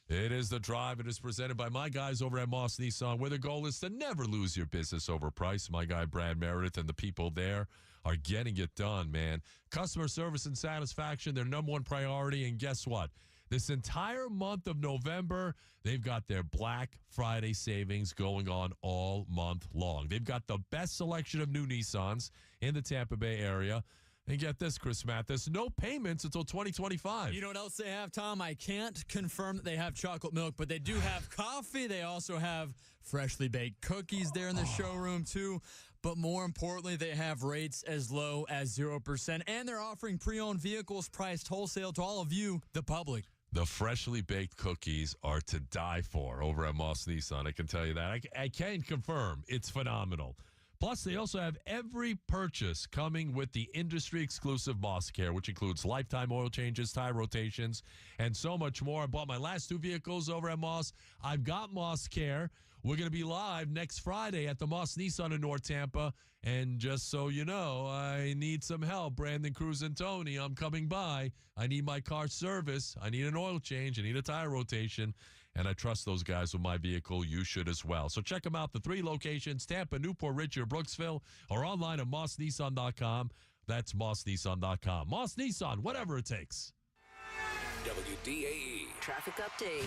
It is The Drive. It is presented by my guys over at Moss Nissan, where the goal is to never lose your business over price. My guy Brad Meredith and the people there are getting it done, man. Customer service and satisfaction, their number one priority. And guess what? This entire month of November, they've got their Black Friday savings going on all month long. They've got the best selection of new Nissans in the Tampa Bay area. And get this, Chris Mathis, no payments until 2025. You know what else they have, Tom? I can't confirm that they have chocolate milk, but they do have coffee. They also have freshly baked cookies there in the showroom, too. But more importantly, they have rates as low as 0%. And they're offering pre-owned vehicles priced wholesale to all of you, the public. The freshly baked cookies are to die for over at Moss Nissan. I can tell you that. I can confirm it's phenomenal. Plus, they also have every purchase coming with the industry-exclusive Moss Care, which includes lifetime oil changes, tire rotations, and so much more. I bought my last 2 vehicles over at Moss. I've got Moss Care. We're going to be live next Friday at the Moss Nissan in North Tampa. And just so you know, I need some help. Brandon Cruz and Tony, I'm coming by. I need my car service. I need an oil change. I need a tire rotation. And I trust those guys with my vehicle. You should as well. So check them out. The 3 locations, Tampa, Newport Richey, or Brooksville, or online at mossnissan.com. That's mossnissan.com. Moss Nissan, whatever it takes. WDAE. Traffic update.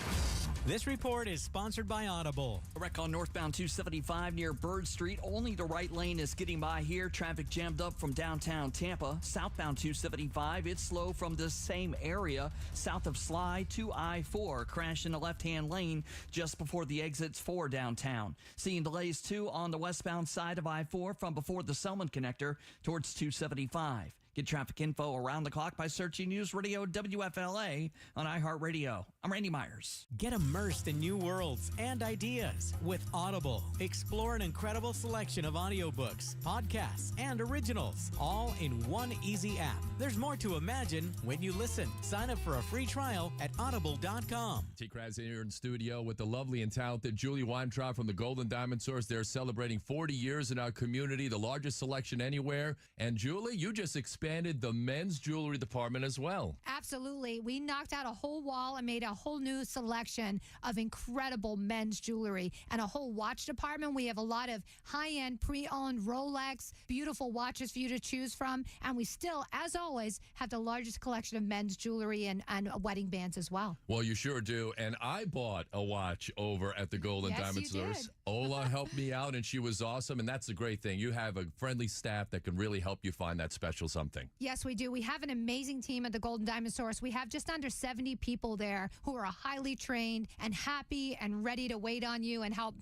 This report is sponsored by Audible. A wreck on northbound 275 near Bird Street. Only the right lane is getting by here. Traffic jammed up from downtown Tampa. Southbound 275, it's slow from the same area. South of Sly to I-4. Crash in the left-hand lane just before the exits for downtown. Seeing delays, too, on the westbound side of I-4 from before the Selman connector towards 275. Get traffic info around the clock by searching News Radio WFLA on iHeartRadio. I'm Randy Myers. Get immersed in new worlds and ideas with Audible. Explore an incredible selection of audiobooks, podcasts, and originals, all in one easy app. There's more to imagine when you listen. Sign up for a free trial at audible.com. T-Kraz here in studio with the lovely and talented Julie Weintraub from the Golden Diamond Source. They're celebrating 40 years in our community, the largest selection anywhere. And Julie, you just expanded the men's jewelry department as well. Absolutely. We knocked out a whole wall and made a whole new selection of incredible men's jewelry and a whole watch department. We have a lot of high-end pre-owned Rolex, beautiful watches for you to choose from. And we still, as always, have the largest collection of men's jewelry and wedding bands as well. Well, you sure do. And I bought a watch over at the Golden Diamond Source. Did. Ola helped me out, and she was awesome. And that's the great thing. You have a friendly staff that can really help you find that special something. Yes, we do. We have an amazing team at the Golden Diamond Source. We have just under 70 people there who are highly trained and happy and ready to wait on you and help,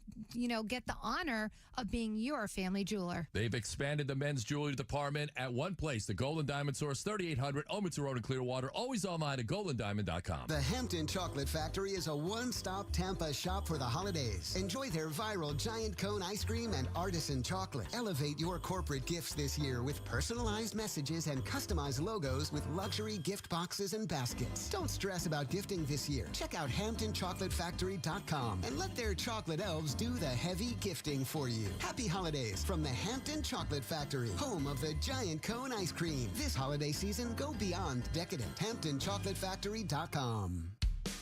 get the honor of being your family jeweler. They've expanded the men's jewelry department at one place, the Golden Diamond Source, 3800 Omitzvah Road in Clearwater. Always online at goldendiamond.com. The Hampton Chocolate Factory is a one-stop Tampa shop for the holidays. Enjoy their viral giant cone ice cream and artisan chocolate. Elevate your corporate gifts this year with personalized messages and customized logos with luxury gift boxes and baskets. Don't stress about gifting this year. Check out HamptonChocolateFactory.com and let their chocolate elves do the heavy gifting for you. Happy holidays from the Hampton Chocolate Factory, home of the giant cone ice cream. This holiday season, go beyond decadent. HamptonChocolateFactory.com.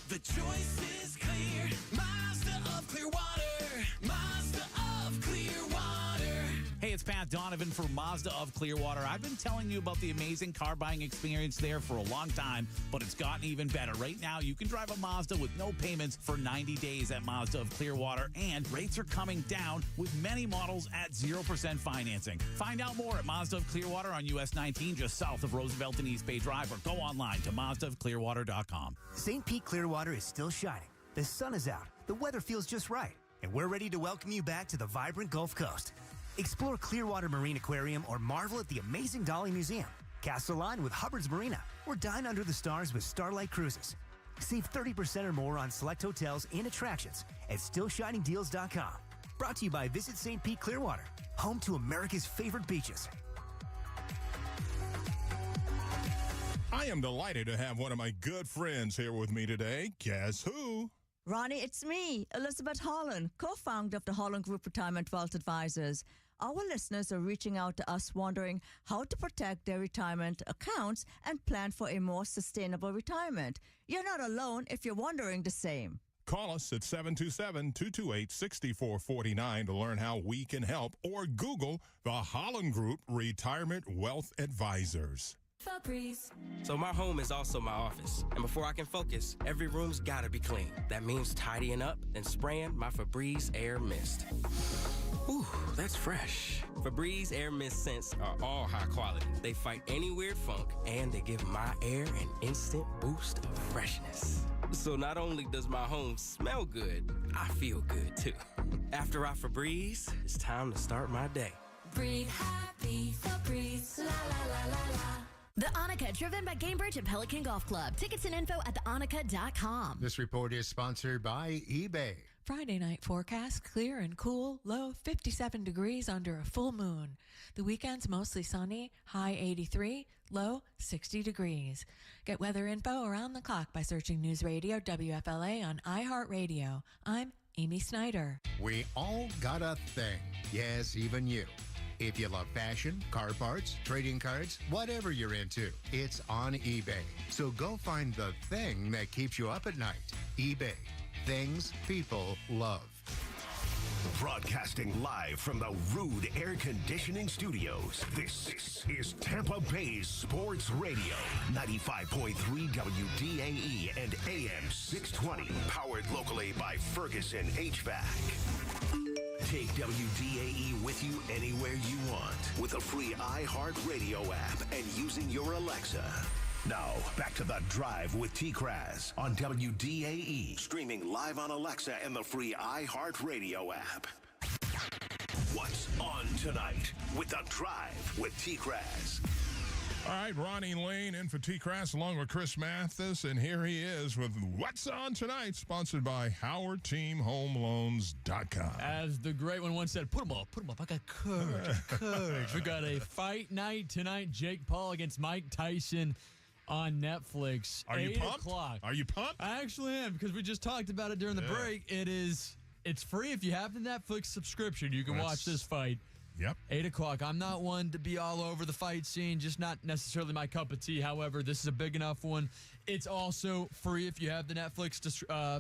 The choice is clear. Mazda of Clearwater. Mazda of Clearwater. Hey, it's Pat Donovan for Mazda of Clearwater. I've been telling you about the amazing car buying experience there for a long time, but it's gotten even better. Right now, you can drive a Mazda with no payments for 90 days at Mazda of Clearwater, and rates are coming down with many models at 0% financing. Find out more at Mazda of Clearwater on US 19, just south of Roosevelt and East Bay Drive, or go online to MazdaofClearwater.com. St. Pete Clearwater is still shining. The sun is out. The weather feels just right. And we're ready to welcome you back to the vibrant Gulf Coast. Explore Clearwater Marine Aquarium or marvel at the amazing Dolly Museum. Cast a line with Hubbard's Marina or dine under the stars with Starlight Cruises. Save 30% or more on select hotels and attractions at StillShiningDeals.com. Brought to you by Visit St. Pete Clearwater, home to America's favorite beaches. I am delighted to have one of my good friends here with me today. Guess who? Ronnie, it's me, Elizabeth Holland, co-founder of the Holland Group Retirement Wealth Advisors. Our listeners are reaching out to us wondering how to protect their retirement accounts and plan for a more sustainable retirement. You're not alone if you're wondering the same. Call us at 727-228-6449 to learn how we can help, or Google the Holland Group Retirement Wealth Advisors. Febreze. So my home is also my office. And before I can focus, every room's gotta be clean. That means tidying up and spraying my Febreze Air Mist. Ooh, that's fresh. Febreze Air Mist scents are all high quality. They fight any weird funk, and they give my air an instant boost of freshness. So not only does my home smell good, I feel good too. After I Febreze, it's time to start my day. Breathe happy, Febreze, la la la la la. The Annika, driven by Gamebridge and Pelican Golf Club. Tickets and info at theannika.com. This report is sponsored by eBay. Friday night forecast, clear and cool, low 57 degrees under a full moon. The weekend's mostly sunny, high 83, low 60 degrees. Get weather info around the clock by searching News Radio WFLA on iHeartRadio. I'm Amy Snyder. We all got a thing. Yes, even you. If you love fashion, car parts, trading cards, whatever you're into, it's on eBay. So go find the thing that keeps you up at night. eBay. Things people love. Broadcasting live from the Rude Air Conditioning Studios, this is Tampa Bay's Sports Radio. 95.3 WDAE and AM 620. Powered locally by Ferguson HVAC. Take WDAE with you anywhere you want with a free iHeartRadio app and using your Alexa. Now, back to The Drive with T-Kraz on WDAE. Streaming live on Alexa and the free iHeartRadio app. What's on tonight with The Drive with T-Kraz? All right, Ronnie Lane in for T-Kraz along with Chris Mathis, and here he is with What's On Tonight, sponsored by HowardTeamHomeLoans.com. As the great one once said, put them up. I got courage. We got a fight night tonight, Jake Paul against Mike Tyson on Netflix. Are you 8 pumped? o'clock. Are you pumped? I actually am, because we just talked about it during the break. It's free if you have the Netflix subscription. You can watch this fight. Yep. 8 o'clock. I'm not one to be all over the fight scene, just not necessarily my cup of tea. However, this is a big enough one. It's also free if you have the Netflix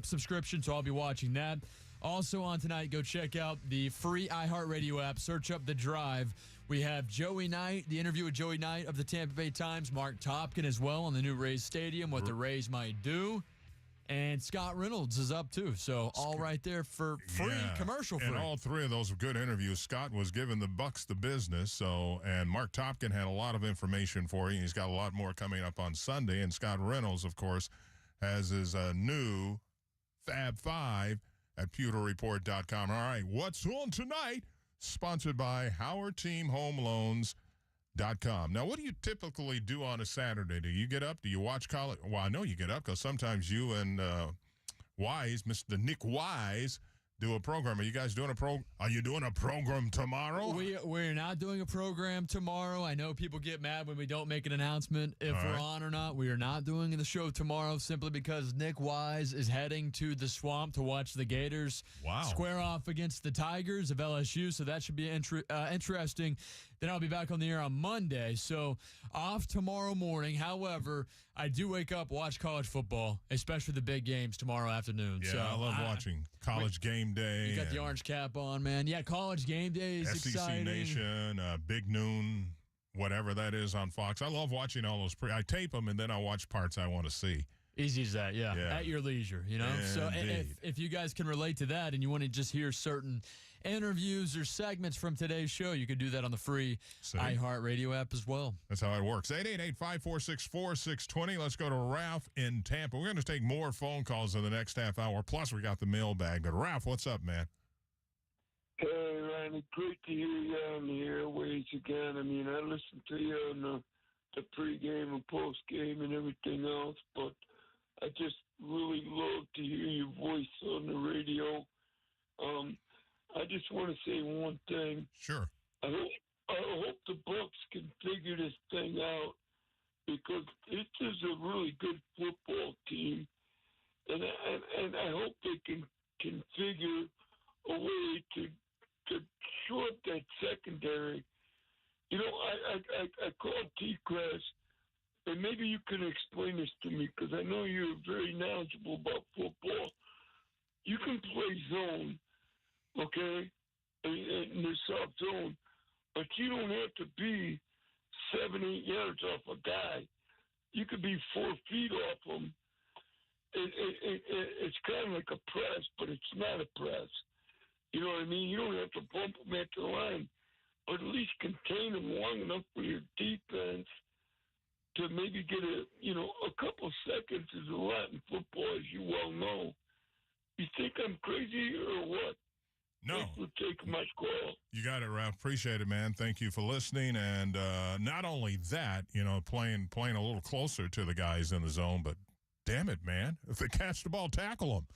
subscription, so I'll be watching that. Also on tonight, go check out the free iHeartRadio app. Search up The Drive. We have Joey Knight, the interview with Joey Knight of the Tampa Bay Times, Mark Topkin as well on the new Rays Stadium, what the Rays might do. And Scott Reynolds is up, too. So all right there for free, commercial free. And all three of those were good interviews. Scott was giving the Bucks the business. And Mark Topkin had a lot of information for you. He's got a lot more coming up on Sunday. And Scott Reynolds, of course, has his new Fab 5 at pewterreport.com. All right, what's on tonight? Sponsored by HowardTeamHomeLoans.com. Now, what do you typically do on a Saturday? Do you get up? Do you watch college? Well, I know you get up because sometimes you and Wise, Mr. Nick Wise, do a program. Are you guys doing Are you doing a program tomorrow? We're not doing a program tomorrow. I know people get mad when we don't make an announcement if we're on or not. We are not doing the show tomorrow simply because Nick Wise is heading to the Swamp to watch the Gators square off against the Tigers of LSU, so that should be interesting. Then I'll be back on the air on Monday, so off tomorrow morning. However, I do wake up, watch college football, especially the big games tomorrow afternoon. Yeah, so I love watching college game day. You got the orange cap on, man. Yeah, college game day is SEC exciting. Nation, Big Noon, whatever that is on Fox. I love watching all those. I tape them, and then I watch parts I want to see. Easy as that, yeah. At your leisure, you know? So if you guys can relate to that and you want to just hear certain interviews or segments from today's show, you can do that on the free iHeartRadio app as well. That's how it works. 888-546-4620. Let's go to Ralph in Tampa. We're going to take more phone calls in the next half hour. Plus, we got the mailbag. But, Ralph, what's up, man? Hey, Ronnie. Great to hear you on the airways again. I mean, I listened to you on the pregame and postgame and everything else, but I just really love to hear your voice on the radio. I just want to say one thing. Sure. I hope the Bucks can figure this thing out because this is a really good football team, and I hope they can figure a way to shore up that secondary. You know, I called T-Kraz, and maybe you can explain this to me because I know you're very knowledgeable about football. You can play zone, okay, in the soft zone, but you don't have to be 7-8 yards off a guy. You could be 4 feet off him. It's kind of like a press, but it's not a press. You know what I mean? You don't have to bump him at the line, but at least contain him long enough for your defense to maybe get a couple seconds is a lot in football, as you well know. You think I'm crazy or what? No. Thanks for taking my call. You got it, Ralph. Appreciate it, man. Thank you for listening. And not only that, playing a little closer to the guys in the zone, but damn it, man. If they catch the ball, tackle them.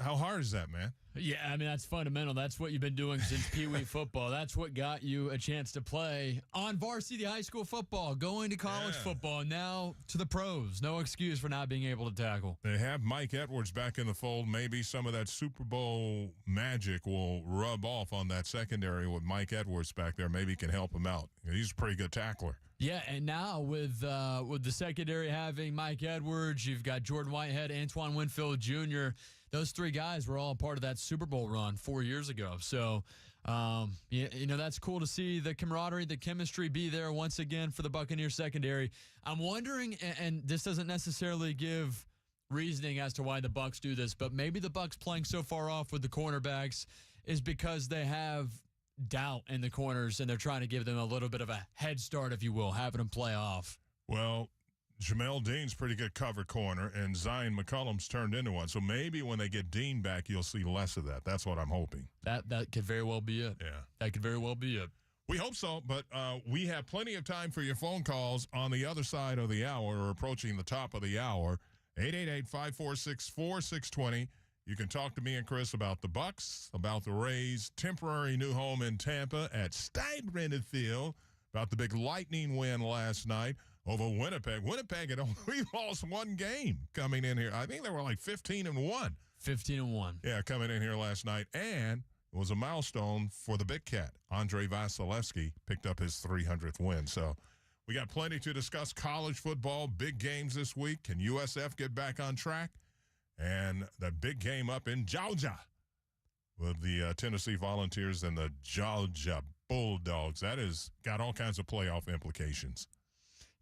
How hard is that, man? Yeah, I mean, that's fundamental. That's what you've been doing since Pee Wee football. That's what got you a chance to play on varsity high school football, going to college football, now to the pros. No excuse for not being able to tackle. They have Mike Edwards back in the fold. Maybe some of that Super Bowl magic will rub off on that secondary with Mike Edwards back there. Maybe he can help him out. He's a pretty good tackler. Yeah, and now with the secondary having Mike Edwards, you've got Jordan Whitehead, Antoine Winfield Jr., those three guys were all part of that Super Bowl run 4 years ago. So, that's cool to see the camaraderie, the chemistry be there once again for the Buccaneers secondary. I'm wondering, and this doesn't necessarily give reasoning as to why the Bucs do this, but maybe the Bucs playing so far off with the cornerbacks is because they have doubt in the corners and they're trying to give them a little bit of a head start, if you will, having them play off. Well, Jamel Dean's pretty good cover corner, and Zion McCollum's turned into one. So maybe when they get Dean back, you'll see less of that. That's what I'm hoping. That could very well be it. Yeah. That could very well be it. We hope so, but we have plenty of time for your phone calls on the other side of the hour, or approaching the top of the hour. 888-546-4620. You can talk to me and Chris about the Bucs, about the Rays' temporary new home in Tampa at Steinbrenner Field, about the big Lightning win last night over Winnipeg. Winnipeg had only lost one game coming in here. I think they were like 15-1. 15-1. Yeah, coming in here last night. And it was a milestone for the big cat. Andrei Vasilevsky picked up his 300th win. So we got plenty to discuss. College football, big games this week. Can USF get back on track? And the big game up in Georgia with the Tennessee Volunteers and the Georgia Bulldogs. That has got all kinds of playoff implications.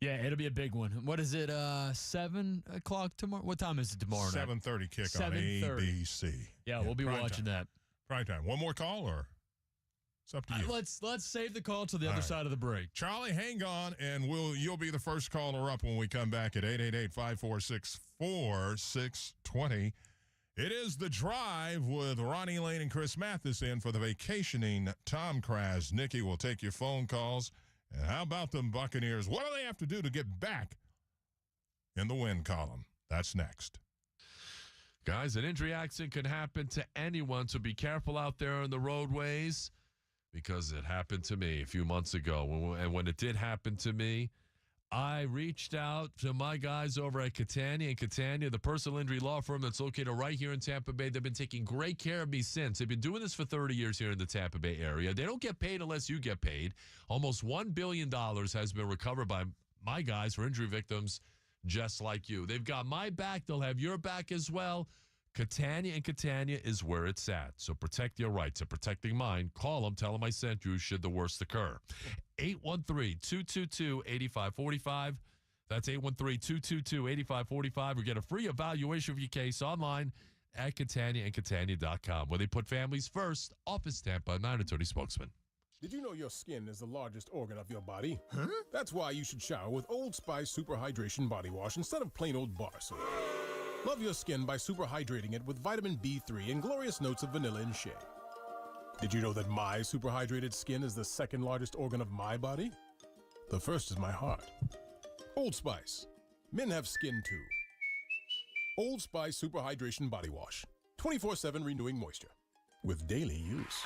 Yeah, it'll be a big one. What is it, 7 o'clock tomorrow? What time is it tomorrow night? 7:30 kick on ABC. Yeah, we'll be watching that. Prime time. One more call, or it's up to you. Let's save the call to the other side of the break. Charlie, hang on, and you'll be the first caller up when we come back at 888-546-4620. It is The Drive with Ronnie Lane and Chris Matheson for the vacationing Tom Kras. Nikki will take your phone calls. And how about them Buccaneers? What do they have to do to get back in the win column? That's next. Guys, an injury accident can happen to anyone, so be careful out there on the roadways, because it happened to me a few months ago. And when it did happen to me, I reached out to my guys over at Catania. And Catania, the personal injury law firm that's located right here in Tampa Bay, they've been taking great care of me since. They've been doing this for 30 years here in the Tampa Bay area. They don't get paid unless you get paid. Almost $1 billion has been recovered by my guys for injury victims just like you. They've got my back. They'll have your back as well. Catania and Catania is where it's at. So protect your rights and protecting mine. Call them. Tell them I sent you should the worst occur. 813-222-8545. That's 813-222-8545. Or get a free evaluation of your case online at CataniaandCatania.com, where they put families first. Office Tampa, 930 spokesman. Did you know your skin is the largest organ of your body? Huh? That's why you should shower with Old Spice Super Hydration Body Wash instead of plain old bar soap. Love your skin by super hydrating it with vitamin B3 and glorious notes of vanilla and shea. Did you know that my super hydrated skin is the second largest organ of my body? The first is my heart. Old Spice. Men have skin too. Old Spice Super Hydration Body Wash. 24/7 renewing moisture. With daily use.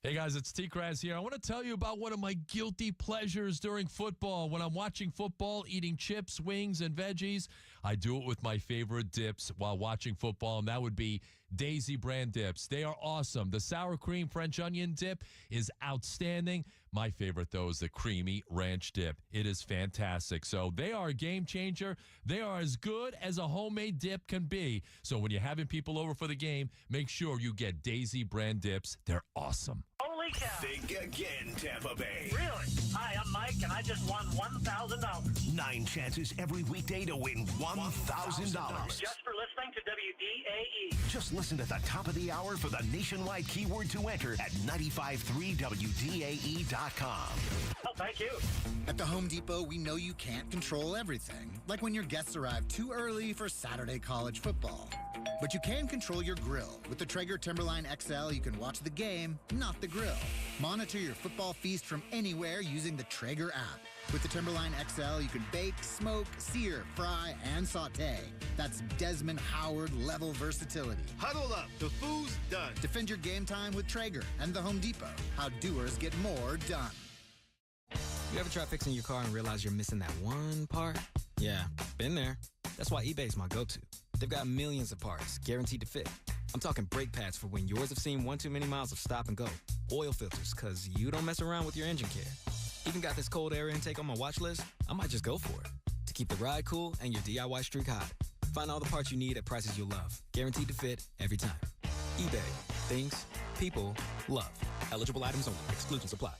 Hey guys, it's T-Kraz here. I want to tell you about one of my guilty pleasures during football. When I'm watching football, eating chips, wings, and veggies, I do it with my favorite dips while watching football, and that would be Daisy brand dips. They are awesome. The sour cream French onion dip is outstanding. My favorite, though, is the creamy ranch dip. It is fantastic. So they are a game changer. They are as good as a homemade dip can be. So when you're having people over for the game, make sure you get Daisy brand dips. They're awesome. Holy cow. Think again, Tampa Bay. Really? Hi, I'm Mike, and I just won $1,000. 9 chances every weekday to win $1,000. Just for listening to WDAE. Just listen at the top of the hour for the nationwide keyword to enter at 953WDAE.com. Oh, thank you. At the Home Depot, we know you can't control everything, like when your guests arrive too early for Saturday college football. But you can control your grill. With the Traeger Timberline XL, you can watch the game, not the grill. Monitor your football feast from anywhere using the Traeger app. With the Timberline XL, you can bake, smoke, sear, fry, and saute. That's Desmond Howard level versatility. Huddle up, the food's done. Defend your game time with Traeger and the Home Depot. How doers get more done. You ever try fixing your car and realize you're missing that one part? Yeah, been there. That's why eBay's my go-to. They've got millions of parts, guaranteed to fit. I'm talking brake pads for when yours have seen one too many miles of stop and go. Oil filters, because you don't mess around with your engine care. Even got this cold air intake on my watch list. I might just go for it to keep the ride cool and your DIY streak high. Find all the parts you need at prices you'll love. Guaranteed to fit every time. eBay. Things, people, love. Eligible items only. Exclusions apply.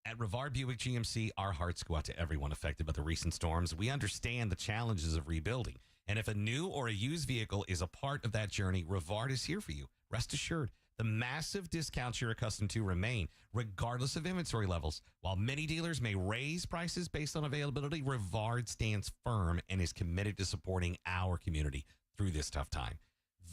At Rivard Buick GMC, our hearts go out to everyone affected by the recent storms. We understand the challenges of rebuilding. And if a new or a used vehicle is a part of that journey, Rivard is here for you. Rest assured, the massive discounts you're accustomed to remain, regardless of inventory levels. While many dealers may raise prices based on availability, Rivard stands firm and is committed to supporting our community through this tough time.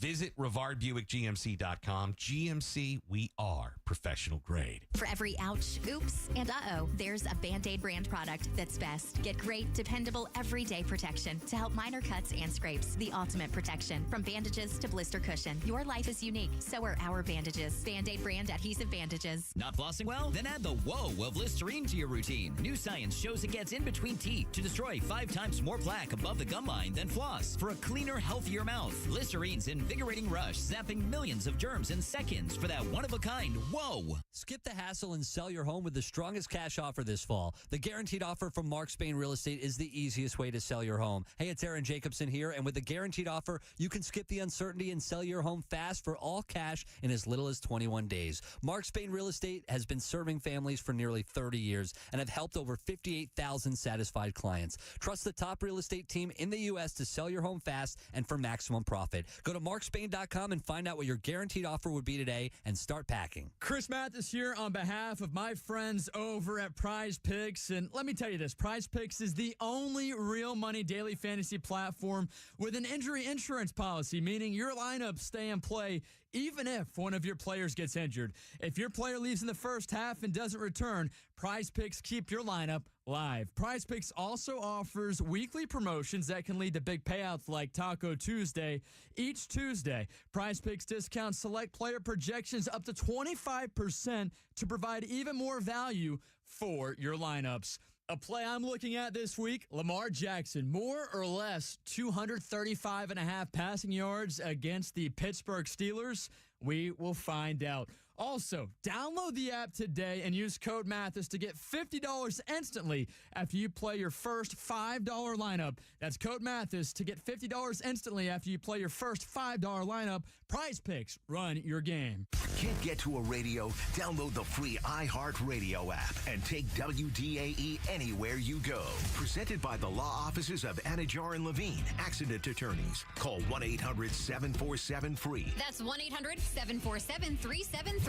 Visit RivardBuickGMC.com. GMC, we are professional grade. For every ouch, oops, and uh-oh, there's a Band-Aid brand product that's best. Get great, dependable, everyday protection to help minor cuts and scrapes. The ultimate protection. From bandages to blister cushion. Your life is unique. So are our bandages. Band-Aid brand adhesive bandages. Not flossing well? Then add the whoa of Listerine to your routine. New science shows it gets in between teeth to destroy 5 times more plaque above the gum line than floss. For a cleaner, healthier mouth, Listerine's invigorating rush, zapping millions of germs in seconds for that one-of-a-kind whoa. Skip the hassle and sell your home with the strongest cash offer this fall. The Guaranteed Offer from Mark Spain Real Estate is the easiest way to sell your home. Hey, it's Aaron Jacobson here, and with the Guaranteed Offer, you can skip the uncertainty and sell your home fast for all cash in as little as 21 days. Mark Spain Real Estate has been serving families for nearly 30 years and have helped over 58,000 satisfied clients. Trust the top real estate team in the U.S. to sell your home fast and for maximum profit. Go to markspain.com and find out what your guaranteed offer would be today and start packing. Chris Mathis here on behalf of my friends over at Prize Picks. And let me tell you this, Prize Picks is the only real money daily fantasy platform with an injury insurance policy, meaning your lineups stay in play even if one of your players gets injured. If your player leaves in the first half and doesn't return, Prize Picks keep your lineup live. Prize Picks also offers weekly promotions that can lead to big payouts like Taco Tuesday. Each Tuesday, Prize Picks discounts select player projections up to 25% to provide even more value for your lineups. A play I'm looking at this week, Lamar Jackson, more or less 235.5 passing yards against the Pittsburgh Steelers. We will find out. Also, download the app today and use code Mathis to get $50 instantly after you play your first $5 lineup. That's code Mathis to get $50 instantly after you play your first $5 lineup. Prize Picks, run your game. Can't get to a radio? Download the free iHeartRadio app and take WDAE anywhere you go. Presented by the law offices of Anajar and Levine, accident attorneys. Call 1-800-747-FREE. That's 1-800-747-3733.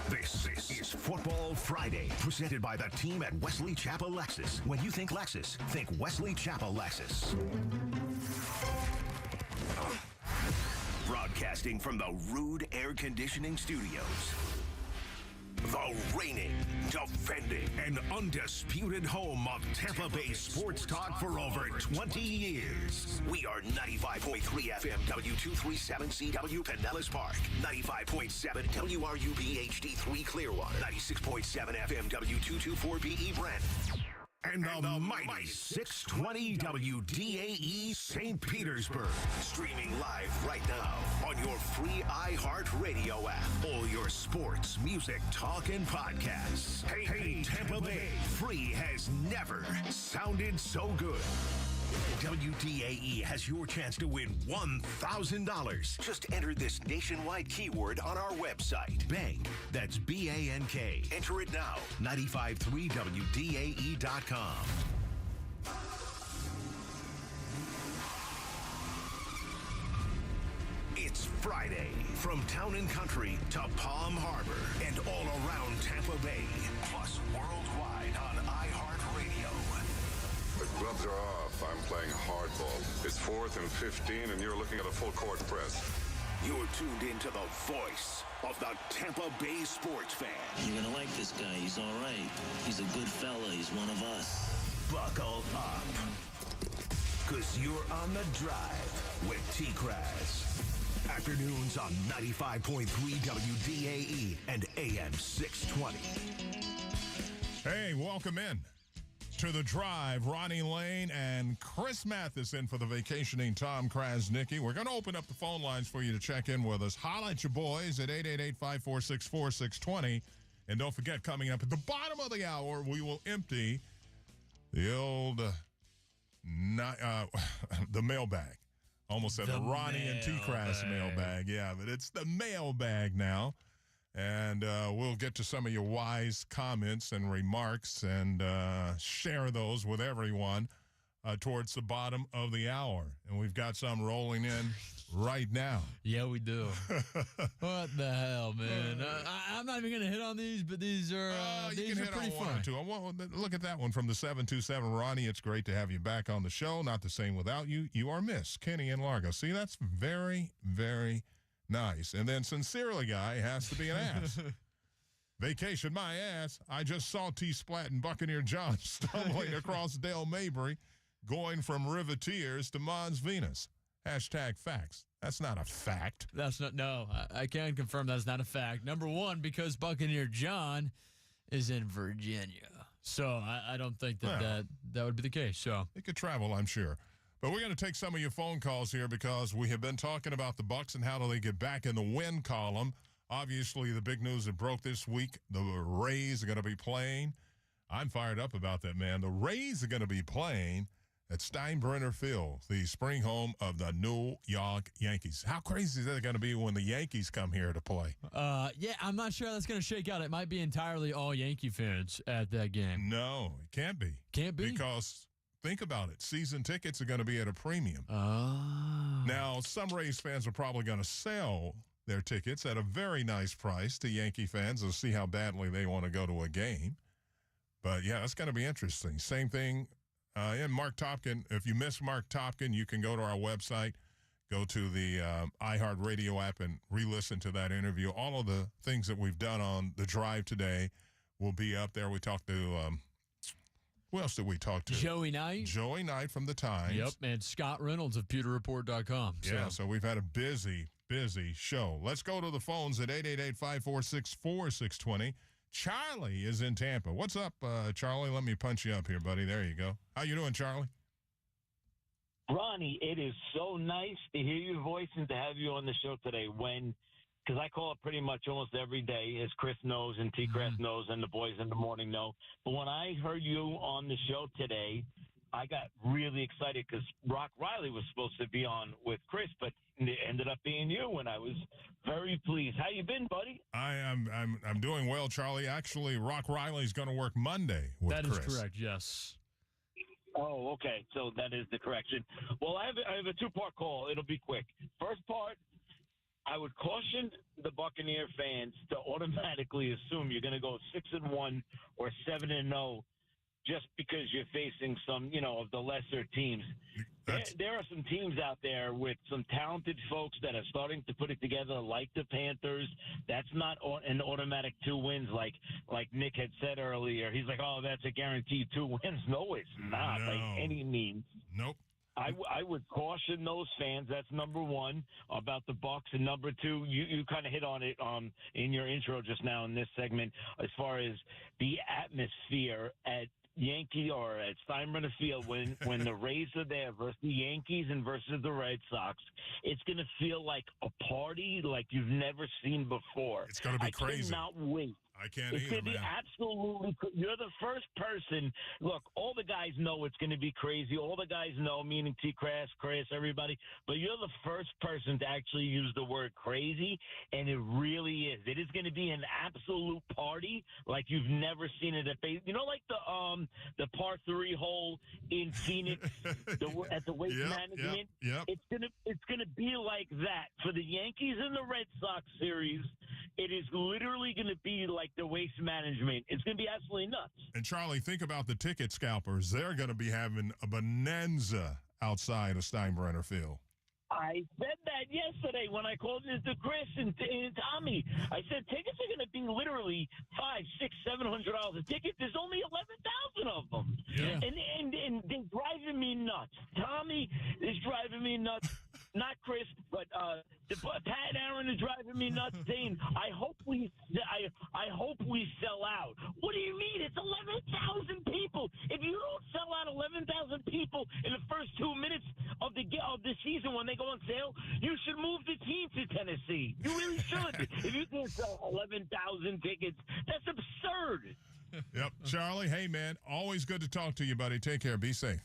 This is Football Friday, presented by the team at Wesley Chapel Lexus. When you think Lexus, think Wesley Chapel Lexus. Broadcasting from the Rude Air Conditioning Studios. The reigning, defending, and undisputed home of Tampa Bay sports talk for over 20 years. We are 95.3 FM W237CW Pinellas Park, 95.7 WRUB HD3 Clearwater, 96.7 FM W224BE Brent, and the mighty 620 WDAE St. Petersburg. Streaming live right now on your free iHeartRadio app. All your sports, music, talk, and podcasts. Hey, Tampa Bay. Free has never sounded so good. WDAE has your chance to win $1,000. Just enter this nationwide keyword on our website. Bank. That's B-A-N-K. Enter it now. 953WDAE.com. It's Friday. From Town and Country to Palm Harbor and all around Tampa Bay. Plus worldwide on iHeartRadio. The gloves are off. I'm playing hardball. It's 4th and 15, and you're looking at a full court press. You're tuned into the voice of the Tampa Bay sports fan. You're going to like this guy. He's all right. He's a good fella. He's one of us. Buckle up. Because you're on the drive with T-Kraz. Afternoons on 95.3 WDAE and AM 620. Hey, welcome in to the drive. Ronnie Lane and Chris Mathis in for the vacationing Tom Krasnicki. We're going to open up the phone lines for you to check in with us. Holla at your boys at 888-546-4620. And don't forget, coming up at the bottom of the hour, we will empty the old the mailbag. Almost said the Ronnie and T-Crass mailbag. Yeah, but it's the mailbag now. And we'll get to some of your wise comments and remarks and share those with everyone towards the bottom of the hour. And we've got some rolling in right now. Yeah, we do. What the hell, man? I'm not even going to hit on these, but these are pretty fun. Look at that one from the 727. Ronnie, it's great to have you back on the show. Not the same without you. You are missed. Kenny and Largo. See, that's very, very nice. And then Sincerely Guy has to be an ass. Vacation my ass. I just saw T-Splat and Buccaneer John stumbling across Dale Mabry, going from Riveteers to Mons Venus. Hashtag facts. That's not a fact. That's not, no, I can confirm that's not a fact. Number one, because Buccaneer John is in Virginia. So I don't think that would be the case. So it could travel, I'm sure. But we're going to take some of your phone calls here because we have been talking about the Bucs and how do they get back in the win column. Obviously, the big news that broke this week, the Rays are going to be playing. I'm fired up about that, man. The Rays are going to be playing at Steinbrenner Field, the spring home of the New York Yankees. How crazy is that going to be when the Yankees come here to play? Yeah, I'm not sure how that's going to shake out. It might be entirely all Yankee fans at that game. No, it can't be. Can't be? Because think about it. Season tickets are going to be at a premium. Now, some Rays fans are probably going to sell their tickets at a very nice price to Yankee fans to see how badly they want to go to a game. But, yeah, that's going to be interesting. Same thing. And Mark Topkin, if you miss Mark Topkin, you can go to our website, go to the iHeartRadio app and re-listen to that interview. All of the things that we've done on the drive today will be up there. We talked to, who else did we talk to? Joey Knight. Joey Knight from The Times. Yep, and Scott Reynolds of PewterReport.com. Yeah, so we've had a busy show. Let's go to the phones at 888-546-4620. Charlie is in Tampa. What's up, Charlie? Let me punch you up here, buddy. There you go. How you doing, Charlie? Ronnie, it is so nice to hear your voice and to have you on the show today. Because I call it pretty much almost every day, as Chris knows and T-Grass knows and the boys in the morning know. But when I heard you on the show today, I got really excited because Rock Riley was supposed to be on with Chris, but it ended up being you, and I was very pleased. How you been, buddy? I'm doing well, Charlie. Actually, Rock Riley's going to work Monday with Chris. That is correct, yes. Oh, okay. So that is the correction. Well, I have a two-part call. It'll be quick. First part, I would caution the Buccaneer fans to automatically assume you're going to go 6-1 or 7-0 just because you're facing some, of the lesser teams. There are some teams out there with some talented folks that are starting to put it together, like the Panthers. That's not an automatic 2 wins, like Nick had said earlier. He's like, oh, that's a guaranteed 2 wins. No, it's not by any means. Nope. I would caution those fans. That's number one about the Bucs, and number two, you kind of hit on it in your intro just now in this segment as far as the atmosphere at Yankee or at Steinbrenner Field when the Rays are there versus the Yankees and versus the Red Sox. It's going to feel like a party like you've never seen before. It's going to be crazy. I cannot wait. I can't it's either, going to be man. absolutely. You're the first person. Look, all the guys know it's going to be crazy. All the guys know, meaning T-Crass, Chris, everybody. But you're the first person to actually use the word crazy, and it really is. It is going to be an absolute party like you've never seen it at base. Like the par 3 hole in Phoenix at the Waste Management. Yep. It's gonna be like that for the Yankees and the Red Sox series. It is literally going to be like the Waste Management. It's going to be absolutely nuts. And Charlie, think about the ticket scalpers. They're going to be having a bonanza outside of Steinbrenner Field. I said that yesterday when I called into Chris and Tommy. I said tickets are going to be literally $500, $600, $700 a ticket. There's only 11,000 of them, and they're driving me nuts. Tommy is driving me nuts. Not Chris, but Pat and Aaron is driving me nuts. Saying, I hope we sell out. What do you mean? It's 11,000 people. If you don't sell out 11,000 people in the first 2 minutes of the season when they go on sale, you should move the team to Tennessee. You really should. If you can't sell 11,000 tickets, that's absurd. Yep. Charlie, hey, man, always good to talk to you, buddy. Take care. Be safe.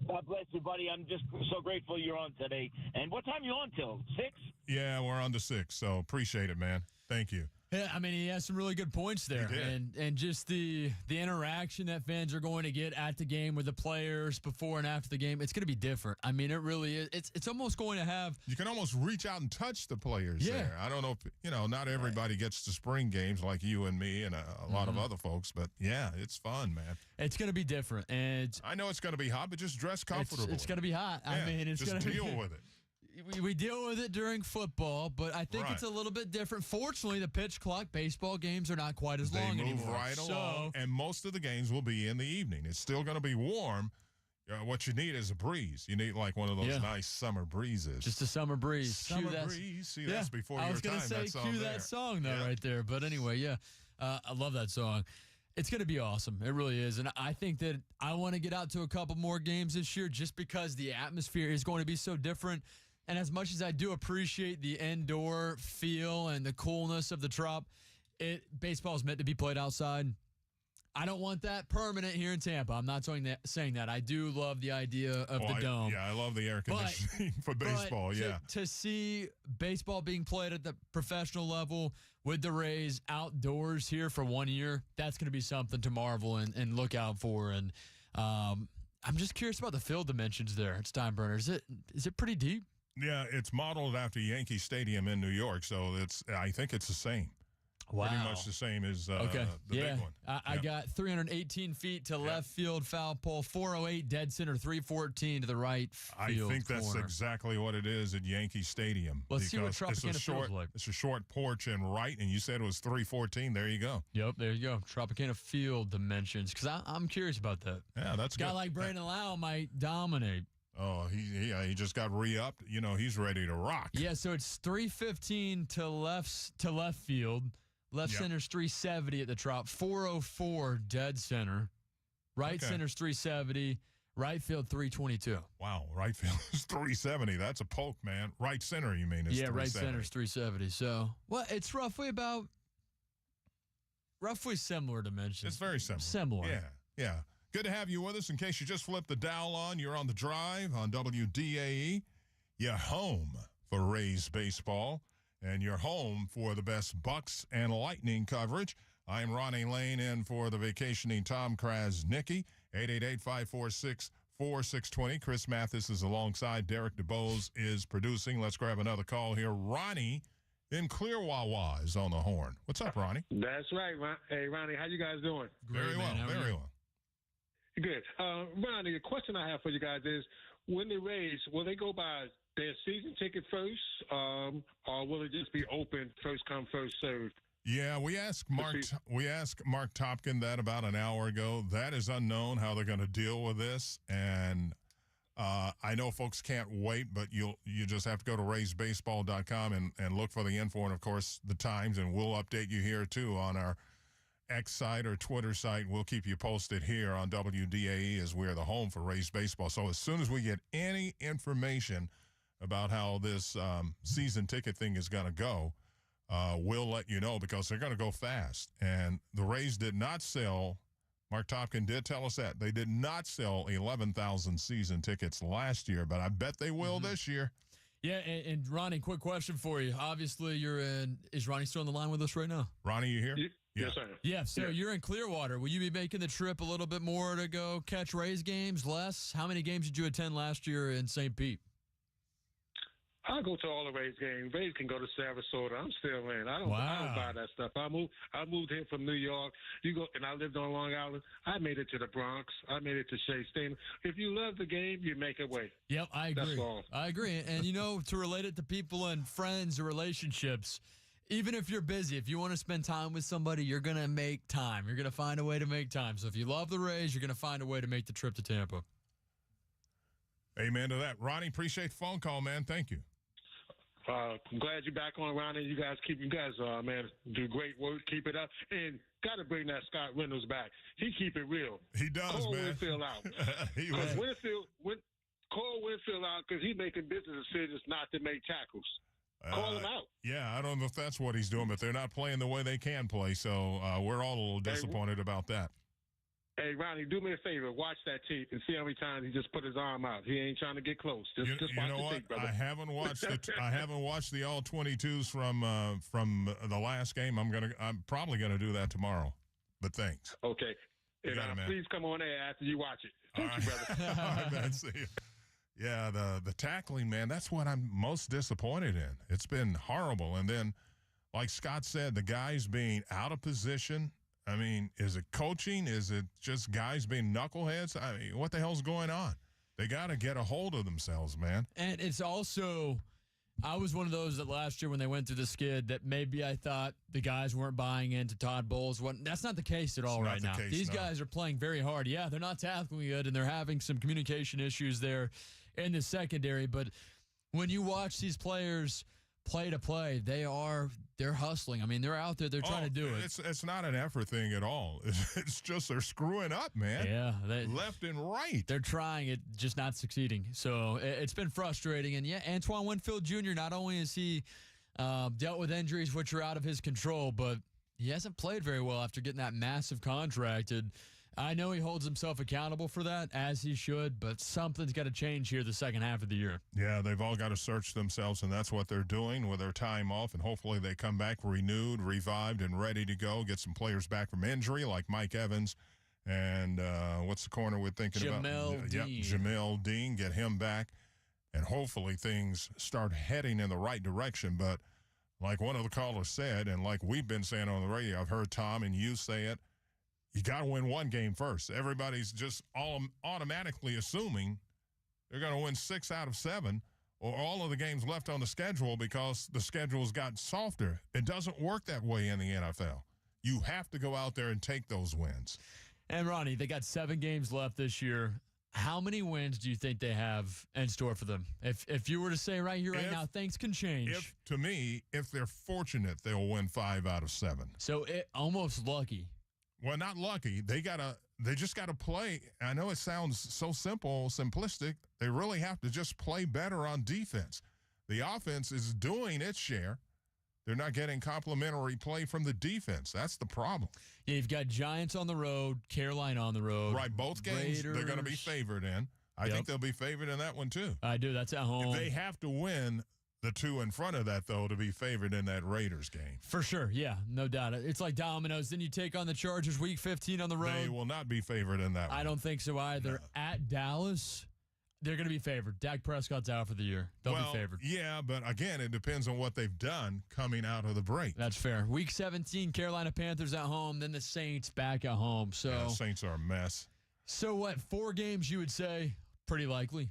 God bless you, buddy. I'm just so grateful you're on today. And what time are you on till? 6? Yeah, we're on to 6, so appreciate it, man. Thank you. Yeah, I mean, he has some really good points there, and just the interaction that fans are going to get at the game with the players before and after the game, it's going to be different. I mean, it really is. It's almost going to have. You can almost reach out and touch the players there. I don't know if not everybody gets to spring games like you and me and a lot of other folks, but yeah, it's fun, man. It's going to be different, and I know it's going to be hot, but just dress comfortable. It's going to be hot. Yeah, I mean, it's just going to deal with it. We deal with it during football, but I think it's a little bit different. Fortunately, the pitch clock baseball games are not quite as long anymore. They move right along, and most of the games will be in the evening. It's still going to be warm. What you need is a breeze. You need like one of those nice summer breezes. Just a summer breeze. Summer breeze. See, that's before your time. I was going to say, cue that song, though, right there. But anyway, I love that song. It's going to be awesome. It really is. And I think that I want to get out to a couple more games this year just because the atmosphere is going to be so different. And as much as I do appreciate the indoor feel and the coolness of the Trop, baseball is meant to be played outside. I don't want that permanent here in Tampa. I'm not saying that. I do love the idea of the dome. I love the air conditioning for baseball, To see baseball being played at the professional level with the Rays outdoors here for 1 year, that's going to be something to marvel and look out for. And I'm just curious about the field dimensions there at Steinbrenner. Is it pretty deep? Yeah, it's modeled after Yankee Stadium in New York, so I think it's the same. Wow. Pretty much the same as the big one. I got 318 feet to left field foul pole, 408 dead center, 314 to the right field I think that's exactly what it is at Yankee Stadium. Let's see what Tropicana feels like. It's a short porch and right, and you said it was 314. There you go. Yep, there you go. Tropicana field dimensions, because I'm curious about that. Yeah, that's good. A guy like Brandon Lau might dominate. Oh, he just got re-upped. He's ready to rock. Yeah, so it's 315 to left field. Left center's 370 at the Trop. 404 dead center. Right center's 370. Right field 322. Wow, right field is 370. That's a poke, man. Right center, you mean, is 370. Right center's 370. So, it's roughly similar dimensions. It's very similar. Similar. Yeah. Good to have you with us. In case you just flipped the dial on, you're on The Drive on WDAE. You're home for Rays baseball, and you're home for the best Bucks and Lightning coverage. I'm Ronnie Lane in for the vacationing Tom Krasnicki. 888-546-4620. Chris Mathis is alongside. Derek DeBose is producing. Let's grab another call here. Ronnie in Clearwawa is on the horn. What's up, Ronnie? That's right. Hey, Ronnie, how you guys doing? Very well. Very well. Good. Ronnie, the question I have for you guys is, when the Rays, will they go by their season ticket first, or will it just be open, first come, first served? Yeah, we asked Mark Topkin that about an hour ago. That is unknown how they're going to deal with this, and I know folks can't wait, but you just have to go to RaysBaseball.com and look for the info, and of course the times, and we'll update you here too on our X site or Twitter site. We'll keep you posted here on WDAE as we're the home for Rays baseball. So as soon as we get any information about how this season ticket thing is going to go, we'll let you know, because they're going to go fast. And the Rays did not sell, Mark Topkin did tell us that, they did not sell 11,000 season tickets last year, but I bet they will this year. Yeah, and Ronnie, quick question for you. Obviously, is Ronnie still on the line with us right now? Ronnie, you here? Yes, sir. Yeah, so you're in Clearwater. Will you be making the trip a little bit more to go catch Rays games, less? How many games did you attend last year in St. Pete? I go to all the Rays games. Rays can go to Sarasota. I'm still in. I don't buy that stuff. I moved here from New York. And I lived on Long Island. I made it to the Bronx. I made it to Shea Stadium. If you love the game, you make it way. Yep, I agree. That's all. I agree. And to relate it to people and friends or relationships, even if you're busy, if you want to spend time with somebody, you're going to make time. You're going to find a way to make time. So if you love the Rays, you're going to find a way to make the trip to Tampa. Amen to that. Ronnie, appreciate the phone call, man. Thank you. I'm glad you're back on, Ronnie. You guys, man, do great work. Keep it up. And got to bring that Scott Reynolds back. He keep it real. He does, Call man. Winfield out. Call Winfield out because he's making business decisions not to make tackles. Call him out. Yeah, I don't know if that's what he's doing, but they're not playing the way they can play, so we're all a little disappointed about that. Hey, Ronnie, do me a favor. Watch that tape and see how many times he just put his arm out. He ain't trying to get close. Just watch the tape, brother. I haven't watched the all 22s from the last game. I'm probably gonna do that tomorrow. But thanks. Okay. And please come on air after you watch it. Thank you, brother. All right, man. See you. Yeah, the tackling, man, that's what I'm most disappointed in. It's been horrible. And then, like Scott said, the guys being out of position. I mean, is it coaching? Is it just guys being knuckleheads? I mean, what the hell's going on? They got to get a hold of themselves, man. And it's also, I was one of those that last year when they went through the skid that maybe I thought the guys weren't buying into Todd Bowles. That's not the case at all right now. These guys are playing very hard. Yeah, they're not tackling good, and they're having some communication issues there in the secondary. But when you watch these players play to play, they're hustling. I mean, they're out there. They're trying to do it. It's not an effort thing at all. It's just they're screwing up, man. Yeah. Left and right. They're trying it, just not succeeding. So it's been frustrating. And, yeah, Antoine Winfield Jr., not only has he dealt with injuries which are out of his control, but he hasn't played very well after getting that massive contract. And I know he holds himself accountable for that, as he should, but something's got to change here the second half of the year. Yeah, they've all got to search themselves, and that's what they're doing with their time off, and hopefully they come back renewed, revived, and ready to go, get some players back from injury like Mike Evans and what's the corner we're thinking about? Jamel Dean, get him back, and hopefully things start heading in the right direction. But like one of the callers said, and like we've been saying on the radio, I've heard Tom and you say it, you got to win one game first. Everybody's just automatically assuming they're going to win 6 out of 7 or all of the games left on the schedule because the schedule's got softer. It doesn't work that way in the NFL. You have to go out there and take those wins. And, Ronnie, they got 7 games left this year. How many wins do you think they have in store for them? If you were to say right here, right now, things can change. To me, if they're fortunate, they'll win 5 out of 7. So almost lucky. Well, not lucky. They just got to play. I know it sounds so simplistic. They really have to just play better on defense. The offense is doing its share. They're not getting complimentary play from the defense. That's the problem. Yeah, you've got Giants on the road, Carolina on the road. Right, both games Raiders. They're going to be favored in. I think they'll be favored in that one, too. I do. That's at home. They have to win the 2 in front of that, though, to be favored in that Raiders game. For sure, yeah, no doubt. It's like dominoes. Then you take on the Chargers week 15 on the road. They will not be favored in that one. I don't think so either. No. At Dallas, they're going to be favored. Dak Prescott's out for the year. They'll be favored. Yeah, but again, it depends on what they've done coming out of the break. That's fair. Week 17, Carolina Panthers at home, then the Saints back at home. So the Saints are a mess. So what, 4 games you would say? Pretty likely.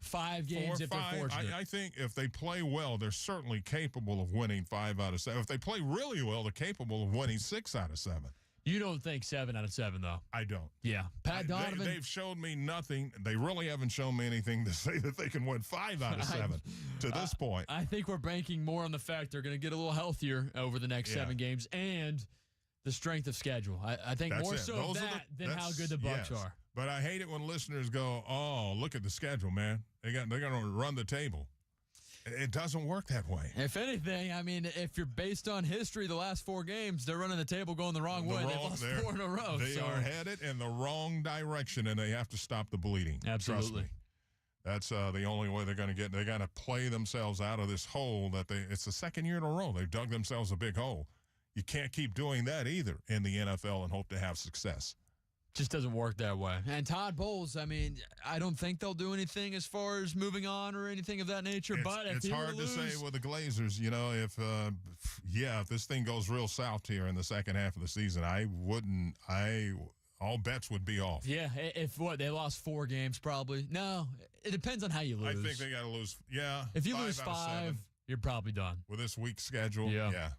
5 games if they're fortunate. I think if they play well, they're certainly capable of winning 5 out of 7. If they play really well, they're capable of winning 6 out of 7. You don't think 7 out of 7, though? I don't. Yeah. Pat Donovan. They've shown me nothing. They really haven't shown me anything to say that they can win 5 out of 7 to this point. I think we're banking more on the fact they're going to get a little healthier over the next 7 games and the strength of schedule. I think more so than how good the Bucs are. But I hate it when listeners go, "Oh, look at the schedule, man. They're going to run the table." It doesn't work that way. If anything, I mean, if you're based on history, the last 4 games, they're running the table going the wrong way. They've lost 4 in a row. They are headed in the wrong direction, and they have to stop the bleeding. Absolutely. Trust me. That's the only way they're going to get. They got to play themselves out of this hole that it's the second year in a row. They've dug themselves a big hole. You can't keep doing that either in the NFL and hope to have success. Just doesn't work that way. And Todd Bowles, I mean, I don't think they'll do anything as far as moving on or anything of that nature. But it's hard to say with the Glazers. You know, if this thing goes real south here in the second half of the season, all bets would be off. Yeah, if they lost 4 games, probably. No, it depends on how you lose. I think they got to lose. Yeah, if you lose 5, you're probably done with this week's schedule. Yeah.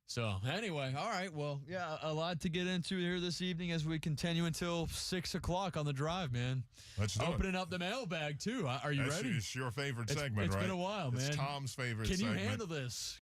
So, anyway, all right. Well, yeah, a lot to get into here this evening as we continue until 6 o'clock on the drive, man. Let's do Opening up the mailbag, too. Are you ready? It's your favorite segment, right? It's been a while, man. It's Tom's favorite segment. Can you handle this?